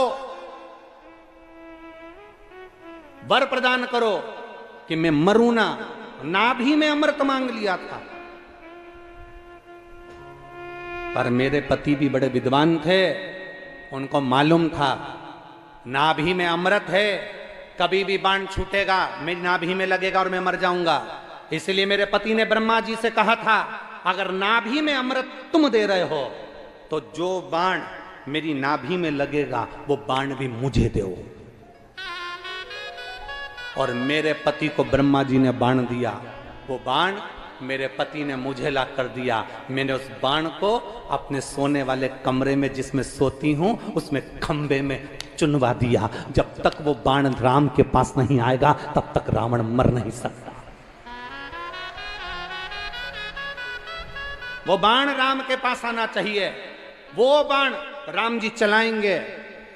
[SPEAKER 1] वर प्रदान करो कि मैं मरूं ना। नाभि में अमृत मांग लिया था, पर मेरे पति भी बड़े विद्वान थे, उनको मालूम था नाभि में अमृत है, कभी भी बाण छूटेगा मेरी नाभि में लगेगा और मैं मर जाऊंगा। इसलिए मेरे पति ने ब्रह्मा जी से कहा था अगर नाभि में अमृत तुम दे रहे हो तो जो बाण मेरी नाभि में लगेगा वो बाण भी मुझे दो। और मेरे पति को ब्रह्मा जी ने बाण दिया, वो बाण मेरे पति ने मुझे ला कर दिया। मैंने उस बाण को अपने सोने वाले कमरे में जिसमें सोती हूं उसमें खंबे में चुनवा दिया। जब तक वो बाण राम के पास नहीं आएगा तब तक रावण मर नहीं सकता। वो बाण राम के पास आना चाहिए, वो बाण राम जी चलाएंगे,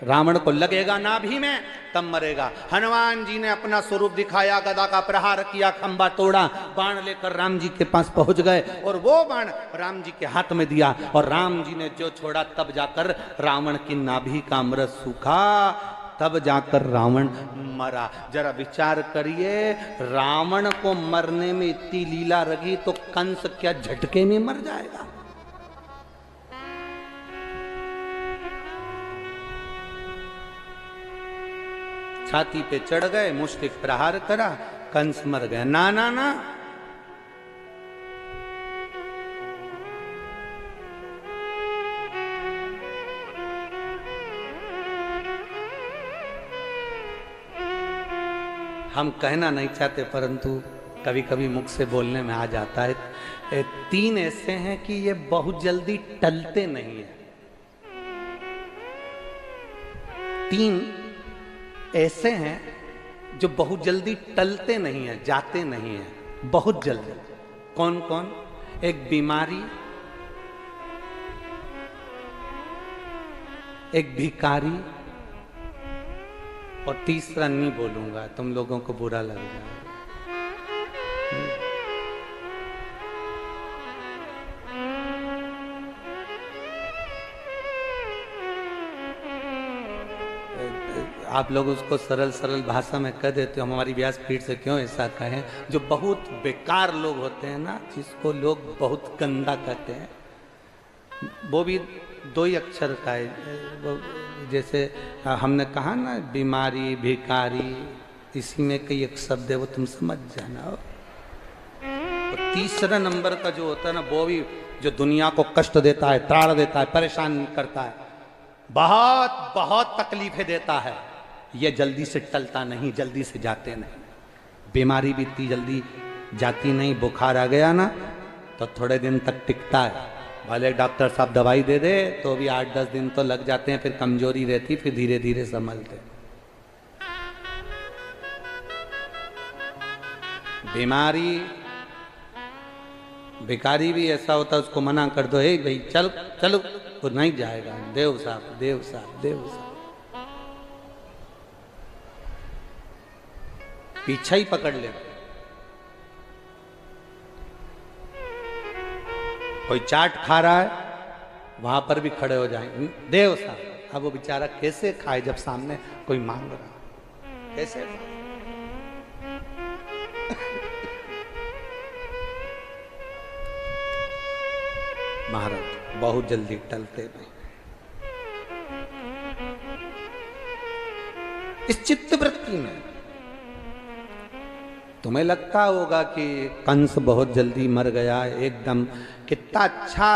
[SPEAKER 1] रावण को लगेगा नाभि में तब मरेगा। हनुमान जी ने अपना स्वरूप दिखाया, गदा का प्रहार किया, खंबा तोड़ा, बाण लेकर राम जी के पास पहुंच गए और वो बाण राम जी के हाथ में दिया और राम जी ने जो छोड़ा तब जाकर रावण की नाभि का अमृत सूखा, तब जाकर रावण मरा। जरा विचार करिए, रावण को मरने में इतनी लीला रही तो कंस क्या झटके में मर जाएगा? छाती पे चढ़ गए, मुष्टिक प्रहार करा, कंस मर गया। ना ना ना, हम कहना नहीं चाहते परंतु कभी कभी मुख से बोलने में आ जाता है। 3 ऐसे हैं कि ये बहुत जल्दी टलते नहीं है। 3 ऐसे हैं जो बहुत जल्दी टलते नहीं है, जाते नहीं है, बहुत जल्दी। कौन कौन? एक बीमारी, एक भिखारी, और तीसरा नहीं बोलूंगा, तुम लोगों को बुरा लग जाएगा। आप लोग उसको सरल सरल भाषा में कह देते हो, हमारी व्यासपीठ से क्यों ऐसा कहें? जो बहुत बेकार लोग होते हैं ना, जिसको लोग बहुत गंदा कहते हैं, वो भी 2 ही अक्षर का है। जैसे हमने कहा ना, बीमारी, भिखारी, इसी में कई एक शब्द है, वो तुम समझ जाना। तो तीसरा नंबर का जो होता है ना, वो भी जो दुनिया को कष्ट देता है, त्राड़ देता है, परेशान करता है, बहुत बहुत तकलीफें देता है, ये जल्दी से टलता नहीं, जल्दी से जाते नहीं। बीमारी भी इतनी जल्दी जाती नहीं। बुखार आ गया ना तो थोड़े दिन तक टिकता है, भले डॉक्टर साहब दवाई दे दे तो भी 8-10 दिन तो लग जाते हैं, फिर कमजोरी रहती, फिर धीरे धीरे संभलते। बीमारी, भिखारी भी ऐसा होता है, उसको मना कर दो, हे भाई चल चलो, वो नहीं जाएगा। देव साहब, देव साहब, देव साहब, पीछा ही पकड़ ले। कोई चाट खा रहा है, वहां पर भी खड़े हो जाएंगे, देव साहब। अब वो बेचारा कैसे खाए जब सामने कोई मांग रहा, कैसे? महाराज बहुत जल्दी टलते नहीं। इस चित्त वृत्ति में तुम्हें लगता होगा कि कंस बहुत जल्दी मर गया एकदम। कितना अच्छा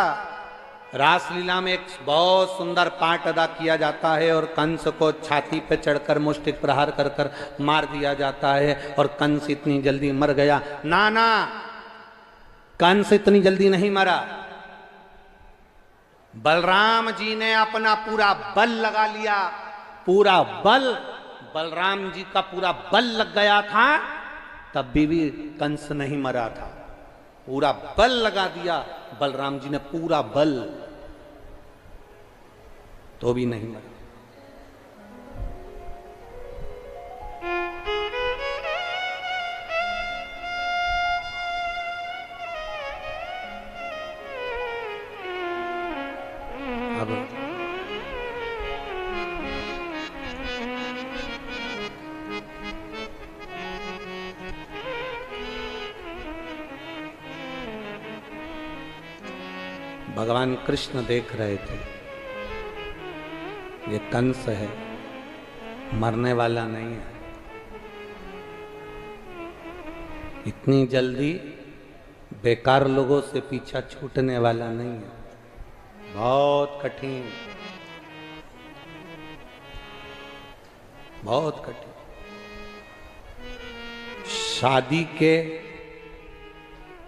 [SPEAKER 1] रासलीला में एक बहुत सुंदर पाठ अदा किया जाता है और कंस को छाती पे चढ़कर मुष्टिक प्रहार कर कर मार दिया जाता है और कंस इतनी जल्दी मर गया। ना ना, कंस इतनी जल्दी नहीं मरा। बलराम जी ने अपना पूरा बल लगा लिया, पूरा बल, बलराम जी का पूरा बल लग गया था, तब भी कंस नहीं मरा था। पूरा बल लगा दिया बलराम जी ने, पूरा बल, तो भी नहीं मरा। अब भगवान कृष्ण देख रहे थे, ये कंस है, मरने वाला नहीं है, इतनी जल्दी बेकार लोगों से पीछा छूटने वाला नहीं है, बहुत कठिन, बहुत कठिन। शादी के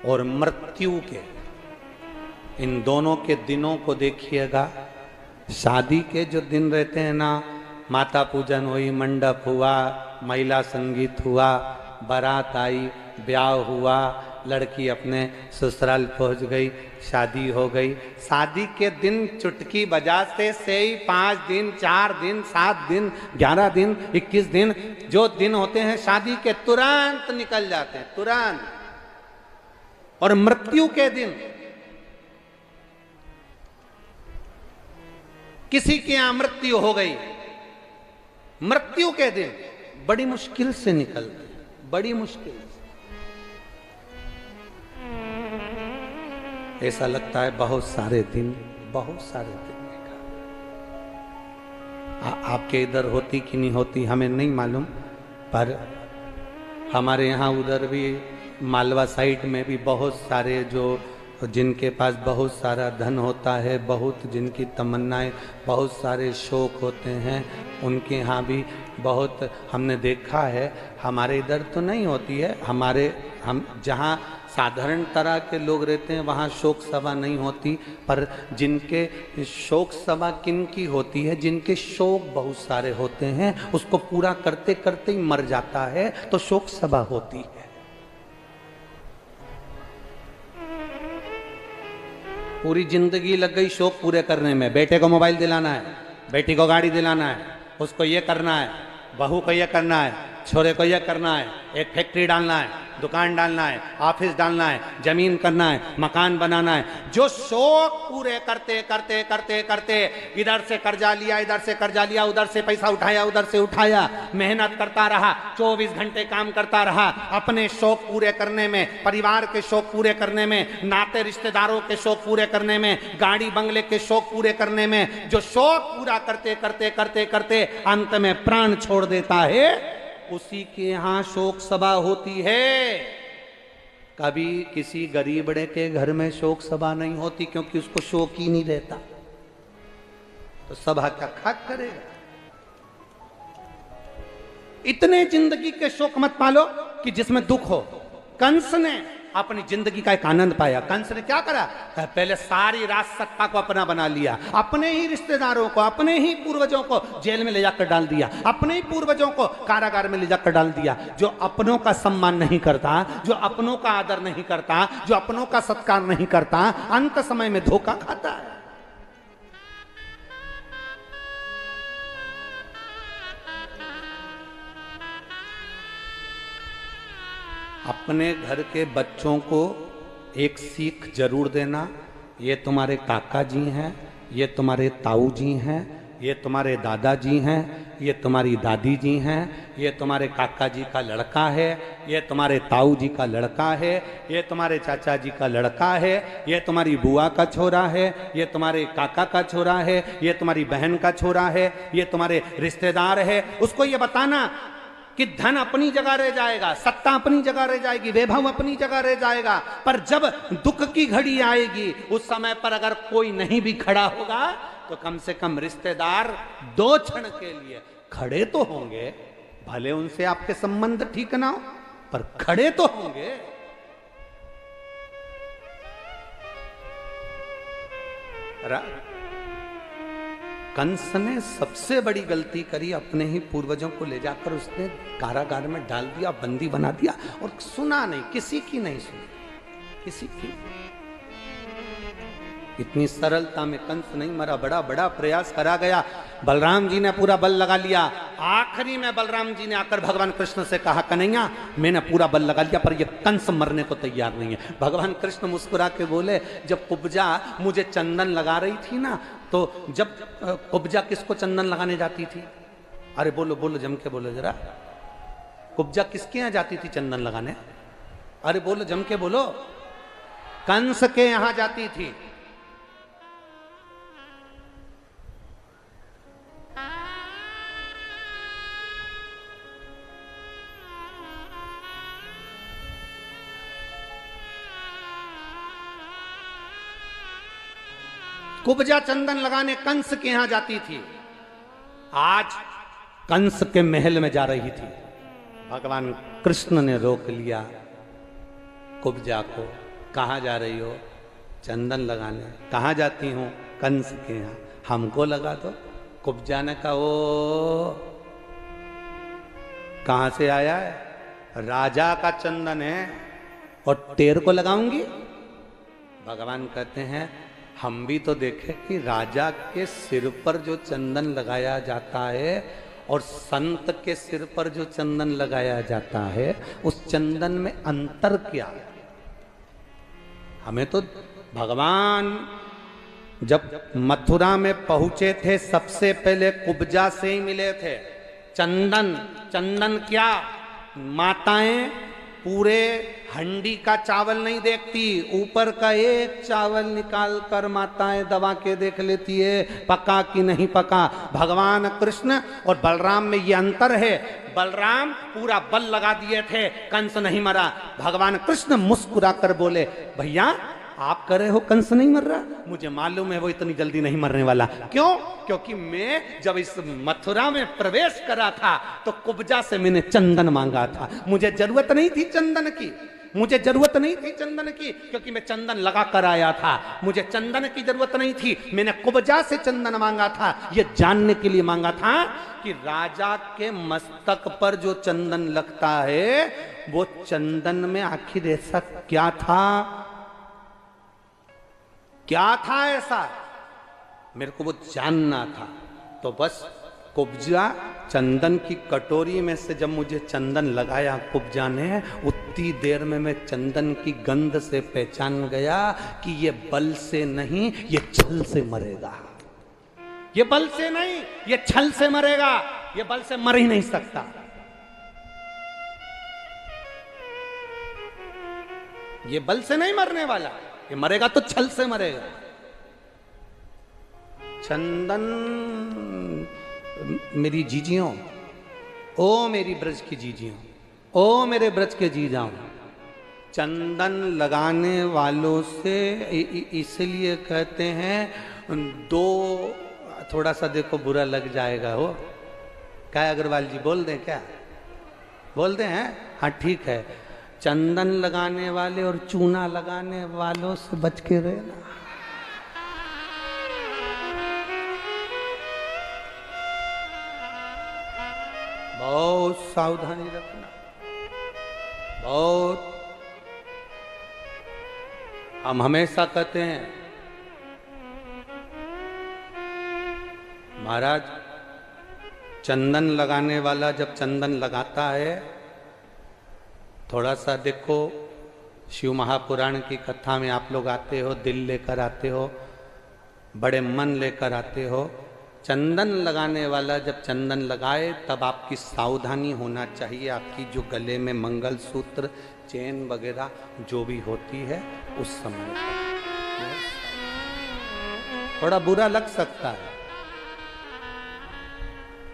[SPEAKER 1] और मृत्यु के, इन दोनों के दिनों को देखिएगा। शादी के जो दिन रहते हैं ना, माता पूजन हुई, मंडप हुआ, महिला संगीत हुआ, बारात आई, ब्याह हुआ, लड़की अपने ससुराल पहुंच गई, शादी हो गई। शादी के दिन चुटकी बजाते से ही 5 दिन, 4 दिन, 7 दिन, 11 दिन, 21 दिन, जो दिन होते हैं शादी के, तुरंत निकल जाते हैं, तुरंत। और मृत्यु के दिन, किसी की यहां मृत्यु हो गई, मृत्यु के दिन बड़ी मुश्किल से निकलते, बड़ी मुश्किल से। ऐसा लगता है बहुत सारे दिन, बहुत सारे दिन निकाल। आपके इधर होती कि नहीं होती हमें नहीं मालूम, पर हमारे यहाँ उधर भी मालवा साइड में भी बहुत सारे जो जिनके पास बहुत सारा धन होता है, बहुत जिनकी तमन्नाएं, बहुत सारे शौक होते हैं, उनके यहाँ भी बहुत हमने देखा है। हमारे इधर तो नहीं होती है, हम जहाँ साधारण तरह के लोग रहते हैं वहाँ शोक सभा नहीं होती, पर जिनके शोक सभा किन की होती है, जिनके शोक बहुत सारे होते हैं, उसको पूरा करते करते ही मर जाता है तो शोक सभा होती है। पूरी जिंदगी लग गई शौक पूरे करने में, बेटे को मोबाइल दिलाना है, बेटी को गाड़ी दिलाना है, उसको ये करना है, बहू को ये करना है, छोरे को ये करना है, एक फैक्ट्री डालना है, दुकान डालना है, ऑफिस डालना है, जमीन करना है, मकान बनाना है। जो शौक पूरे करते करते करते करते इधर से कर्जा लिया, इधर से कर्जा लिया, उधर से पैसा उठाया, उधर से उठाया, मेहनत करता रहा, 24 घंटे काम करता रहा, अपने शौक पूरे करने में, परिवार के शौक पूरे करने में, नाते रिश्तेदारों के शौक पूरे करने में, गाड़ी बंगले के शौक पूरे करने में, जो शौक पूरा करते करते करते करते अंत में प्राण छोड़ देता है, उसी के यहाँ शोक सभा होती है। कभी किसी गरीबड़े के घर में शोक सभा नहीं होती, क्योंकि उसको शोक ही नहीं रहता, तो सभा क्या खाक करेगा। इतने जिंदगी के शोक मत पालो कि जिसमें दुख हो। कंस ने अपनी जिंदगी का एक आनंद पाया। कंस ने क्या करा, पहले सारी राज सत्ता को अपना बना लिया, अपने ही रिश्तेदारों को, अपने ही पूर्वजों को जेल में ले जाकर डाल दिया, अपने ही पूर्वजों को कारागार में ले जाकर डाल दिया। जो अपनों का सम्मान नहीं करता, जो अपनों का आदर नहीं करता, जो अपनों का सत्कार नहीं करता, अंत समय में धोखा खाता है। अपने घर के बच्चों को एक सीख जरूर देना, ये तुम्हारे काका जी हैं, ये तुम्हारे ताऊ जी हैं, ये तुम्हारे दादाजी हैं, ये तुम्हारी दादी जी हैं, ये तुम्हारे काका जी का लड़का है, ये तुम्हारे ताऊ जी का लड़का है, ये तुम्हारे चाचा जी का लड़का है, ये तुम्हारी बुआ का छोरा है, ये तुम्हारे काका का छोरा है, ये तुम्हारी बहन का छोरा है, ये तुम्हारे रिश्तेदार है। उसको ये बताना कि धन अपनी जगह रह जाएगा, सत्ता अपनी जगह रह जाएगी, वैभव अपनी जगह रह जाएगा, पर जब दुख की घड़ी आएगी उस समय पर अगर कोई नहीं भी खड़ा होगा तो कम से कम रिश्तेदार 2 क्षण के लिए खड़े तो होंगे। भले उनसे आपके संबंध ठीक ना हो, पर खड़े तो होंगे। कंस ने सबसे बड़ी गलती करी, अपने ही पूर्वजों को ले जाकर उसने कारागार में डाल दिया, बंदी बना दिया, और सुना नहीं, किसी की नहीं सुनी, किसी की। इतनी सरलता में कंस नहीं मरा, बड़ा बड़ा प्रयास करा गया। बलराम जी ने पूरा बल लगा लिया। आखिरी में बलराम जी ने आकर भगवान कृष्ण से कहा, कन्हैया मैंने पूरा बल लगा लिया, पर ये कंस मरने को तैयार नहीं है। भगवान कृष्ण मुस्कुरा के बोले, जब कुब्जा मुझे चंदन लगा रही थी ना, तो जब कुब्जा किसको चंदन लगाने जाती थी? अरे बोलो बोलो, जम के बोलो जरा, कुब्जा किसके यहाँ जाती थी चंदन लगाने? अरे बोलो, जम के बोलो। कंस के यहाँ जाती थी। कुब्जा चंदन लगाने कंस के यहां जाती थी। आज कंस के महल में जा रही थी। भगवान कृष्ण ने रोक लिया कुब्जा को। कहाँ जा रही हो? चंदन लगाने। कहाँ जाती हूँ? कंस के यहाँ। हमको लगा दो। कुब्जा ने कहा, ओ कहाँ से आया है? राजा का चंदन है और तेर को लगाऊंगी? भगवान कहते हैं, हम भी तो देखें कि राजा के सिर पर जो चंदन लगाया जाता है और संत के सिर पर जो चंदन लगाया जाता है, उस चंदन में अंतर क्या है? हमें तो भगवान जब मथुरा में पहुंचे थे, सबसे पहले कुब्जा से ही मिले थे। चंदन, चंदन क्या? माताएं पूरे हंडी का चावल नहीं देखती, ऊपर का एक चावल निकाल कर माताएं दबा के देख लेती है पका कि नहीं पका। भगवान कृष्ण और बलराम में ये अंतर है, बलराम पूरा बल लगा दिए थे, कंस नहीं मरा। भगवान कृष्ण मुस्कुरा कर बोले, भैया आप कर रहे हो कंस नहीं मर रहा, मुझे मालूम है वो इतनी जल्दी नहीं मरने वाला। क्यों? क्योंकि मैं जब इस मथुरा में प्रवेश करा था तो कुब्जा से मैंने चंदन मांगा था, मुझे जरूरत नहीं थी चंदन की, मुझे जरूरत नहीं थी चंदन की, क्योंकि मैं चंदन लगा कर आया था, मुझे चंदन की जरूरत नहीं थी, मैंने कुब्जा से चंदन मांगा था। ये जानने के लिए मांगा था कि राजा के मस्तक पर जो चंदन लगता है वो चंदन में आखिर ऐसा क्या था, क्या था ऐसा, मेरे को वो जानना था। तो बस कुब्जा चंदन की कटोरी में से जब मुझे चंदन लगाया कुब्जा ने, उतनी देर में मैं चंदन की गंध से पहचान गया कि ये बल से नहीं, ये छल से मरेगा, ये बल से नहीं, ये छल से मरेगा, ये बल से मर ही नहीं सकता। ये बल से नहीं मरने वाला, ये मरेगा तो छल से मरेगा। चंदन मेरी जीजियों, ओ मेरी ब्रज की जीजियों, ओ मेरे ब्रज के जीजाओं, चंदन लगाने वालों से इसलिए कहते हैं दो, थोड़ा सा देखो बुरा लग जाएगा हो, क्या अग्रवाल जी बोल दें, क्या बोल दें हैं? हाँ ठीक है, चंदन लगाने वाले और चूना लगाने वालों से बच के रहना। बहुत सावधानी रखना, बहुत। हम हमेशा कहते हैं महाराज, चंदन लगाने वाला जब चंदन लगाता है, थोड़ा सा देखो शिव महापुराण की कथा में आप लोग आते हो, दिल लेकर आते हो, बड़े मन लेकर आते हो। चंदन लगाने वाला जब चंदन लगाए तब आपकी सावधानी होना चाहिए, आपकी जो गले में मंगलसूत्र चेन वगैरह जो भी होती है उस समय थोड़ा बुरा लग सकता है,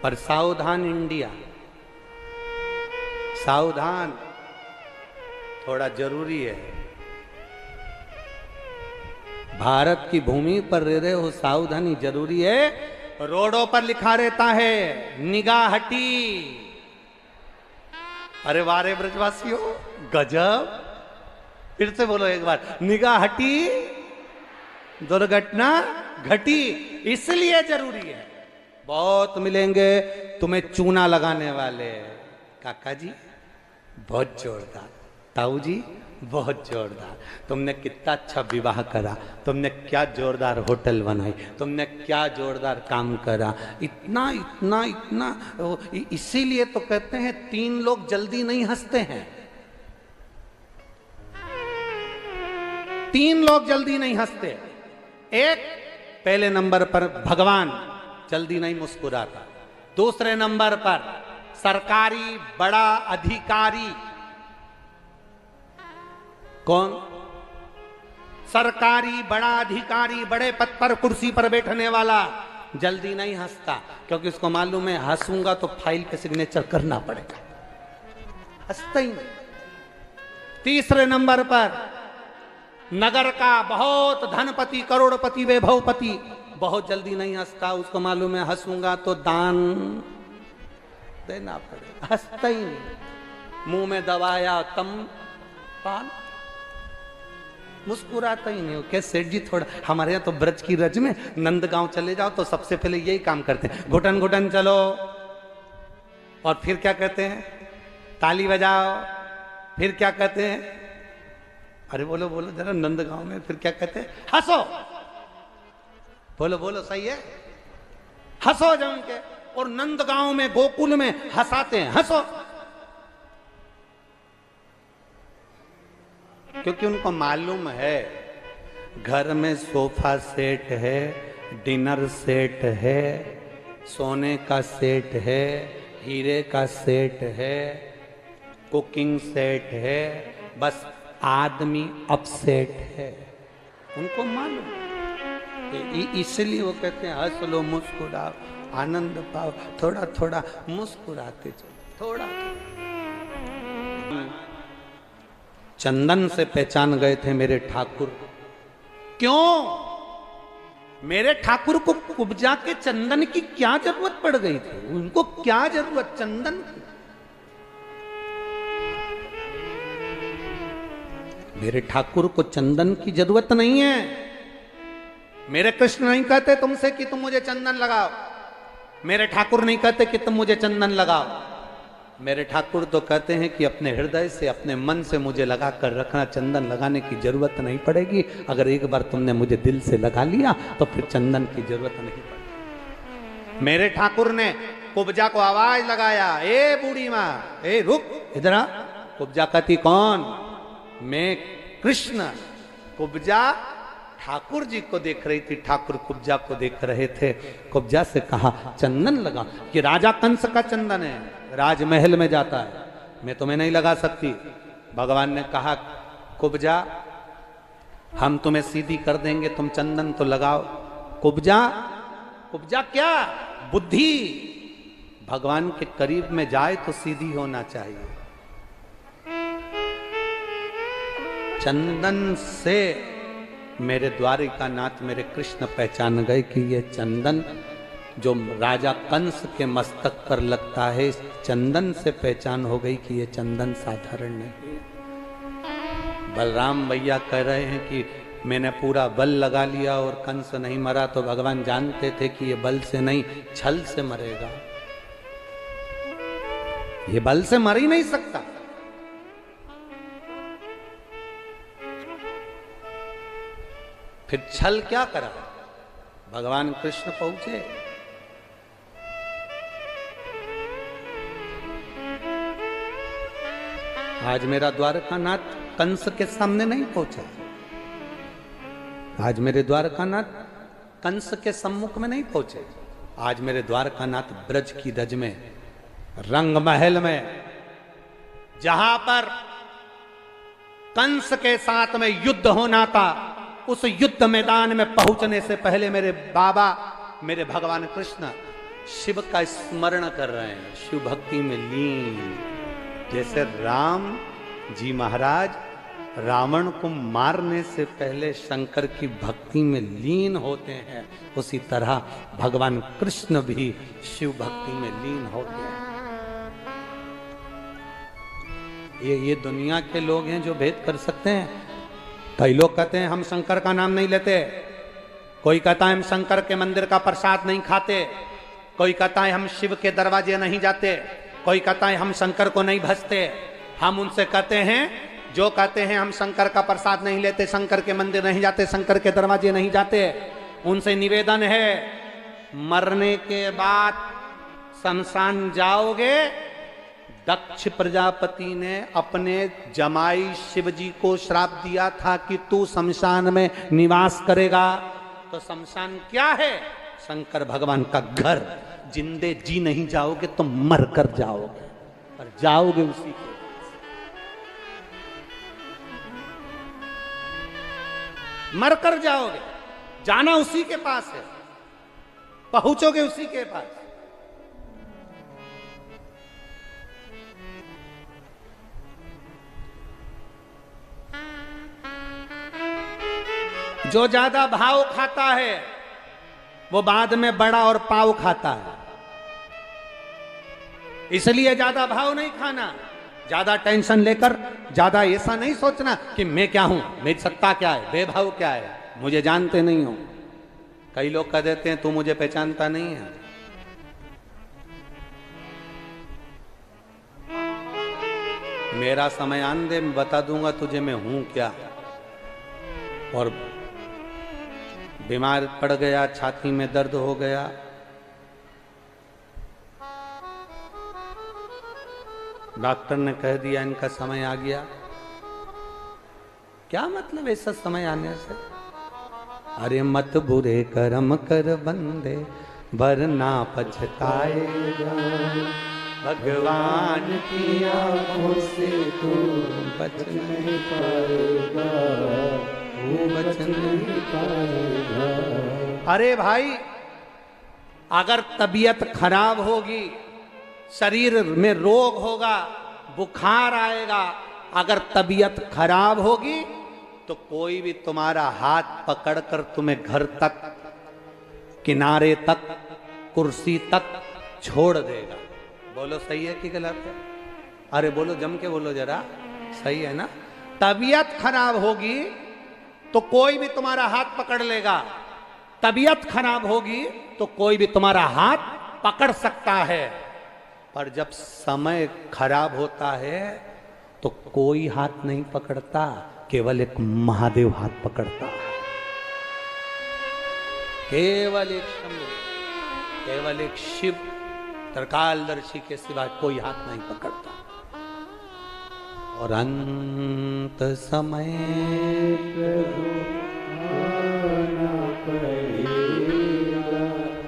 [SPEAKER 1] पर सावधान इंडिया, सावधान थोड़ा जरूरी है। भारत की भूमि पर रह रहे हो, सावधानी जरूरी है। रोडों पर लिखा रहता है निगाह हटी, अरे वारे ब्रजवासियों गजब, फिर से बोलो एक बार, निगाह हटी दुर्घटना घटी, इसलिए जरूरी है। बहुत मिलेंगे तुम्हें चूना लगाने वाले, काका जी बहुत जोरदार, ताऊ जी बहुत जोरदार, तुमने कितना अच्छा विवाह करा, तुमने क्या जोरदार होटल बनाई, तुमने क्या जोरदार काम करा, इतना इतना इतना। इसीलिए तो कहते हैं 3 लोग जल्दी नहीं हंसते हैं, 3 लोग जल्दी नहीं हंसते। एक पहले नंबर पर भगवान जल्दी नहीं मुस्कुराता, दूसरे नंबर पर सरकारी बड़ा अधिकारी, कौन? सरकारी बड़ा अधिकारी, बड़े पद पर कुर्सी पर बैठने वाला जल्दी नहीं हंसता, क्योंकि उसको मालूम है हंसूंगा तो फाइल पे सिग्नेचर करना पड़ेगा, हंसता ही नहीं। तीसरे नंबर पर नगर का बहुत धनपति, करोड़पति, वैभवपति बहुत जल्दी नहीं हंसता, उसको मालूम है हंसूंगा तो दान देना पड़ेगा, हंसता ही नहीं। मुंह में दबाया तम पान, मुस्कुराता ही नहीं हो। क्या सेठ जी, थोड़ा हमारे यहाँ तो ब्रज की रज में नंदगांव चले जाओ तो सबसे पहले यही काम करते हैं, घुटन घुटन चलो, और फिर क्या कहते हैं, ताली बजाओ, फिर क्या कहते हैं, अरे बोलो बोलो जरा नंदगांव में फिर क्या कहते हैं, हंसो, बोलो बोलो, सही है, हंसो जम के। और नंदगांव में गोकुल में हंसाते हैं, हंसो, क्योंकि उनको मालूम है घर में सोफा सेट है, डिनर सेट है, सोने का सेट है, हीरे का सेट है, कुकिंग सेट है, बस आदमी अपसेट है। उनको मालूम, इसलिए वो कहते हैं हंस लो मुस्कुराओ आनंद पाओ, थोड़ा थोड़ा मुस्कुराते चलो, थोड़ा। चंदन से पहचान गए थे मेरे ठाकुर। क्यों? मेरे ठाकुर को कुब्जा के चंदन की क्या जरूरत पड़ गई थी? उनको क्या जरूरत चंदन की? मेरे ठाकुर को चंदन की जरूरत नहीं है। मेरे कृष्ण नहीं कहते तुमसे कि तुम मुझे चंदन लगाओ। मेरे ठाकुर नहीं कहते कि तुम मुझे चंदन लगाओ। मेरे ठाकुर तो कहते हैं कि अपने हृदय से, अपने मन से मुझे लगा कर रखना, चंदन लगाने की जरूरत नहीं पड़ेगी। अगर एक बार तुमने मुझे दिल से लगा लिया तो फिर चंदन की जरूरत नहीं पड़ेगी। मेरे ठाकुर ने कुब्जा को आवाज लगाया, ए बूढ़ी माँ, ए रुक इधर आ। कुब्जा कहती कौन? मैं कृष्ण। कुब्जा ठाकुर जी को देख रही थी, ठाकुर कुब्जा को देख रहे थे। कुब्जा से कहा चंदन लगा। कि राजा कंस का चंदन है, राजमहल में जाता है, मैं तुम्हें नहीं लगा सकती। भगवान ने कहा कुब्जा हम तुम्हें सीधी कर देंगे, तुम चंदन तो लगाओ। कुब्जा, कुब्जा क्या? बुद्धि। भगवान के करीब में जाए तो सीधी होना चाहिए। चंदन से मेरे द्वारिकानाथ, मेरे कृष्ण पहचान गए कि ये चंदन जो राजा कंस के मस्तक पर लगता है, इस चंदन से पहचान हो गई कि ये चंदन साधारण नहीं। बलराम भैया कह रहे हैं कि मैंने पूरा बल लगा लिया और कंस नहीं मरा, तो भगवान जानते थे कि ये बल से नहीं, छल से मरेगा। ये बल से मर ही नहीं सकता। फिर छल क्या करा? भगवान कृष्ण पहुंचे। आज मेरा द्वारकानाथ कंस के सामने नहीं पहुंचा। आज मेरे द्वारकानाथ कंस के सम्मुख में नहीं पहुंचे। आज मेरे द्वारकानाथ ब्रज की रज में, रंग महल में, जहां पर कंस के साथ में युद्ध होना था, उस युद्ध मैदान में पहुंचने से पहले मेरे बाबा, मेरे भगवान कृष्ण शिव का स्मरण कर रहे हैं, शिव भक्ति में लीन। जैसे राम जी महाराज रावण को मारने से पहले शंकर की भक्ति में लीन होते हैं, उसी तरह भगवान कृष्ण भी शिव भक्ति में लीन होते हैं। ये दुनिया के लोग हैं जो भेद कर सकते हैं। कई लोग कहते हैं हम शंकर का नाम नहीं लेते, कोई कहता है हम शंकर के मंदिर का प्रसाद नहीं खाते, कोई कहता है हम शिव के दरवाजे नहीं जाते, कोई कहता है हम शंकर को नहीं भजते। हम उनसे कहते हैं, जो कहते हैं हम शंकर का प्रसाद नहीं लेते, शंकर के मंदिर नहीं जाते, शंकर के दरवाजे नहीं जाते, उनसे निवेदन है मरने के बाद शमशान जाओगे। दक्ष प्रजापति ने अपने जमाई शिव जी को श्राप दिया था कि तू शमशान में निवास करेगा। तो शमशान क्या है? शंकर भगवान का घर। जिंदे जी नहीं जाओगे तो मर कर जाओगे, और जाओगे उसी के। मर कर जाओगे, जाना उसी के पास है, पहुंचोगे उसी के पास। जो ज्यादा भाव खाता है वो बाद में बड़ा और पाव खाता है। इसलिए ज्यादा भाव नहीं खाना, ज्यादा टेंशन लेकर ज्यादा ऐसा नहीं सोचना कि मैं क्या हूं, मेरी सत्ता क्या है, बेभाव क्या है, मुझे जानते नहीं हो। कई लोग कह देते हैं तू मुझे पहचानता नहीं है। मेरा समय आन दे, मैं बता दूंगा तुझे मैं हूं क्या। और बीमार पड़ गया, छाती में दर्द हो गया, डॉक्टर ने कह दिया इनका समय आ गया। क्या मतलब ऐसा समय आने से? अरे मत बुरे कर्म कर बंदे वरना पछताएगा। भगवान की आंखों से तू बच नहीं पाएगा, वो बच नहीं पाएगा। अरे भाई, अगर तबीयत खराब होगी, शरीर में रोग होगा, बुखार आएगा, अगर तबीयत खराब होगी तो कोई भी तुम्हारा हाथ पकड़कर तुम्हें घर तक, किनारे तक, कुर्सी तक छोड़ देगा। बोलो सही है कि गलत है? अरे बोलो, जम के बोलो जरा, सही है ना? तबीयत खराब होगी तो कोई भी तुम्हारा हाथ पकड़ लेगा, तबीयत खराब होगी तो कोई भी तुम्हारा हाथ पकड़ सकता है। पर जब समय खराब होता है तो कोई हाथ नहीं पकड़ता, केवल एक महादेव हाथ पकड़ता है। केवल एक शंभु, केवल एक शिव त्रिकालदर्शी के सिवा कोई हाथ नहीं पकड़ता। और अंत समय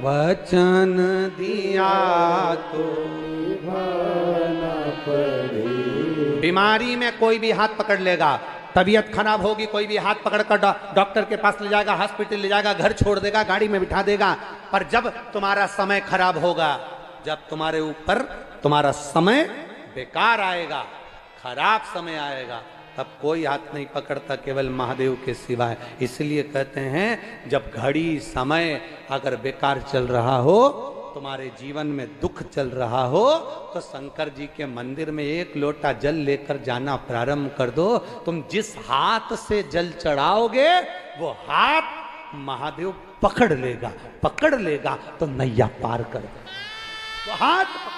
[SPEAKER 1] वचन दिया तो बीमारी में कोई भी हाथ पकड़ लेगा, तबीयत खराब होगी कोई भी हाथ पकड़कर डॉक्टर के पास ले जाएगा, हॉस्पिटल ले जाएगा, घर छोड़ देगा, गाड़ी में बिठा देगा। पर जब तुम्हारा समय खराब होगा, जब तुम्हारे ऊपर तुम्हारा समय बेकार आएगा, खराब समय आएगा, तब कोई हाथ नहीं पकड़ता, केवल महादेव के सिवाय। इसलिए कहते हैं जब घड़ी समय अगर बेकार चल रहा हो, तुम्हारे जीवन में दुख चल रहा हो, तो शंकर जी के मंदिर में एक लोटा जल लेकर जाना प्रारंभ कर दो। तुम जिस हाथ से जल चढ़ाओगे वो हाथ महादेव पकड़ लेगा, पकड़ लेगा तो नैया पार कर दे। वो हाथ पकड़।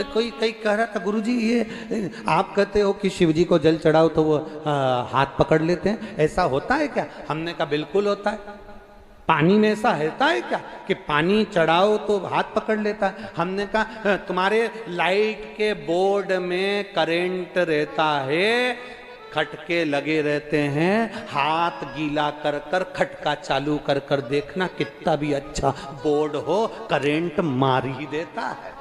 [SPEAKER 1] कोई कई कह रहा था, गुरुजी ये आप कहते हो कि शिव जी को जल चढ़ाओ तो वो हाथ पकड़ लेते हैं, ऐसा होता है क्या? हमने कहा बिल्कुल होता है। पानी में ऐसा होता है क्या कि पानी चढ़ाओ तो हाथ पकड़ लेता है? हमने कहा तुम्हारे लाइट के बोर्ड में करंट रहता है, खटके लगे रहते हैं, हाथ गीला कर कर खटका चालू कर कर देखना, कितना भी अच्छा बोर्ड हो करंट मार ही देता है।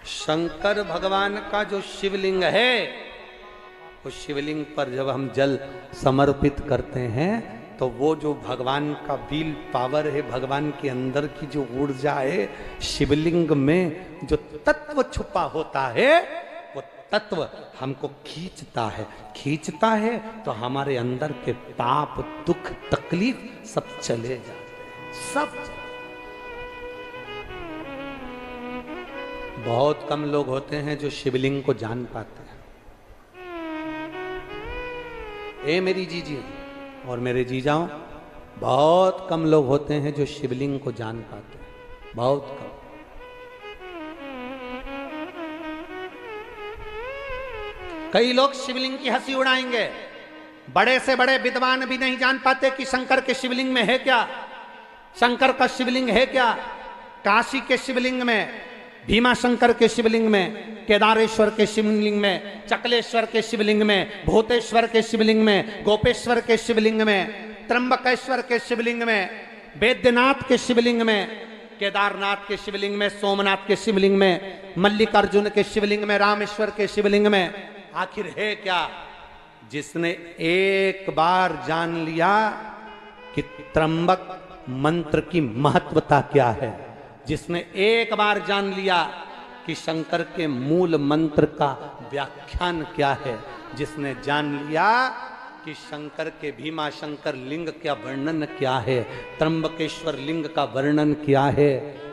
[SPEAKER 1] शंकर भगवान का जो शिवलिंग है, उस शिवलिंग पर जब हम जल समर्पित करते हैं तो वो जो भगवान का विल पावर है, भगवान के अंदर की जो ऊर्जा है, शिवलिंग में जो तत्व छुपा होता है, वो तत्व हमको खींचता है, खींचता है तो हमारे अंदर के पाप, दुख, तकलीफ सब चले जाते हैं, सब। बहुत कम लोग होते हैं जो शिवलिंग को जान पाते हैं। ए मेरी जीजी और मेरे जीजाओं, बहुत कम लोग होते हैं जो शिवलिंग को जान पाते हैं, बहुत कम। कई लोग शिवलिंग की हंसी उड़ाएंगे, बड़े से बड़े विद्वान भी नहीं जान पाते कि शंकर के शिवलिंग में है क्या, शंकर का शिवलिंग है क्या। काशी के शिवलिंग में, भीमा शंकर के शिवलिंग में, केदारेश्वर के शिवलिंग में, चकलेश्वर के शिवलिंग में, भूतेश्वर के शिवलिंग में, गोपेश्वर के शिवलिंग में, त्र्यंबकेश्वर के शिवलिंग में, बैद्यनाथ के शिवलिंग में, केदारनाथ के शिवलिंग में, सोमनाथ के शिवलिंग में, मल्लिकार्जुन के शिवलिंग में, रामेश्वर के शिवलिंग में, आखिर है क्या? जिसने एक बार जान लिया कि त्र्यंबक मंत्र की महत्वता क्या है, जिसने एक बार जान लिया कि शंकर के मूल मंत्र का व्याख्यान क्या है, जिसने जान लिया कि शंकर के भीमा शंकर लिंग का वर्णन क्या है, त्र्यंबकेश्वर लिंग का वर्णन क्या है,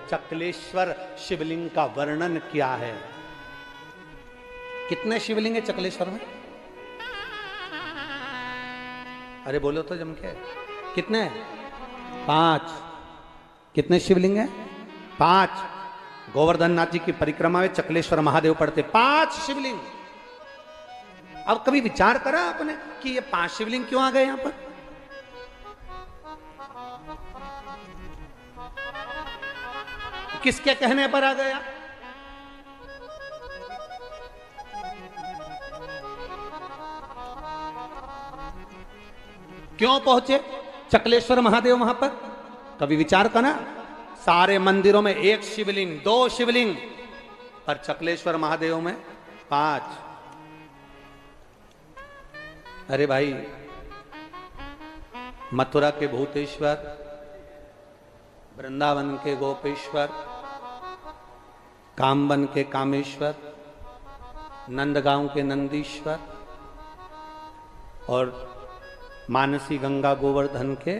[SPEAKER 1] चकलेश्वर शिवलिंग का वर्णन क्या है। कितने शिवलिंग है चकलेश्वर में? अरे बोलो तो जम के, कितने? 5। कितने शिवलिंग है? 5। गोवर्धन नाथ जी की परिक्रमा में चकलेश्वर महादेव पढ़ते 5 शिवलिंग। अब कभी विचार करा आपने कि ये 5 शिवलिंग क्यों आ गए यहां पर? किसके कहने पर आ गया? क्यों पहुंचे चकलेश्वर महादेव वहां पर? कभी विचार करा? सारे मंदिरों में 1 शिवलिंग, 2 शिवलिंग, पर चकलेश्वर महादेव में 5। अरे भाई, मथुरा के भूतेश्वर, वृंदावन के गोपेश्वर, कामवन के कामेश्वर, नंदगांव के नंदीश्वर और मानसी गंगा गोवर्धन के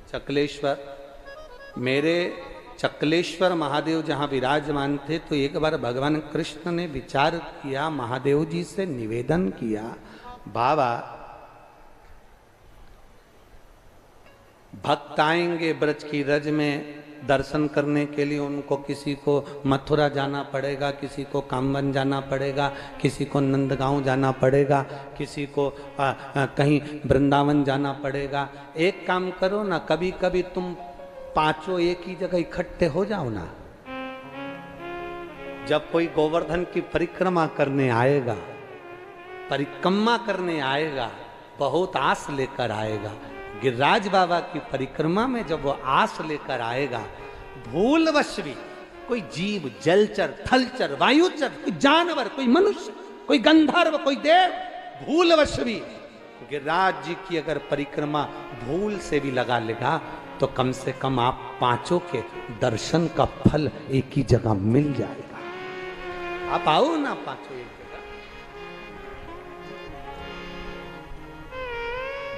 [SPEAKER 1] चकलेश्वर। मेरे चकलेश्वर महादेव जहां विराजमान थे तो एक बार भगवान कृष्ण ने विचार किया, महादेव जी से निवेदन किया, बाबा भक्त आएंगे ब्रज की रज में दर्शन करने के लिए, उनको किसी को मथुरा जाना पड़ेगा, किसी को कामवन जाना पड़ेगा, किसी को नंदगांव जाना पड़ेगा, किसी को कहीं वृंदावन जाना पड़ेगा। एक काम करो ना, कभी कभी तुम पांचों एक ही जगह इकट्ठे हो जाओ ना। जब कोई गोवर्धन की परिक्रमा करने आएगा, परिक्रमा करने आएगा, बहुत आस लेकर आएगा। गिरिराज बाबा की परिक्रमा में जब वो आस लेकर आएगा, भूलवश भी कोई जीव, जलचर, थलचर, वायुचर, कोई जानवर, कोई मनुष्य, कोई गंधर्व, कोई देव, भूलवश भी गिरिराज जी की अगर परिक्रमा भूल से भी लगा लेगा तो कम से कम आप पांचों के दर्शन का फल एक ही जगह मिल जाएगा। आप आओ ना पांचों एक जगह।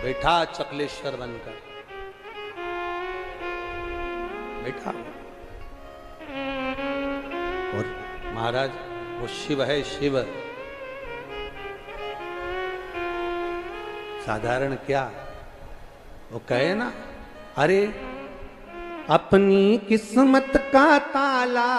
[SPEAKER 1] बैठा चकलेश्वर बनकर, बैठा। और महाराज वो शिव है, शिव साधारण क्या, वो कहे ना, अरे अपनी किस्मत का ताला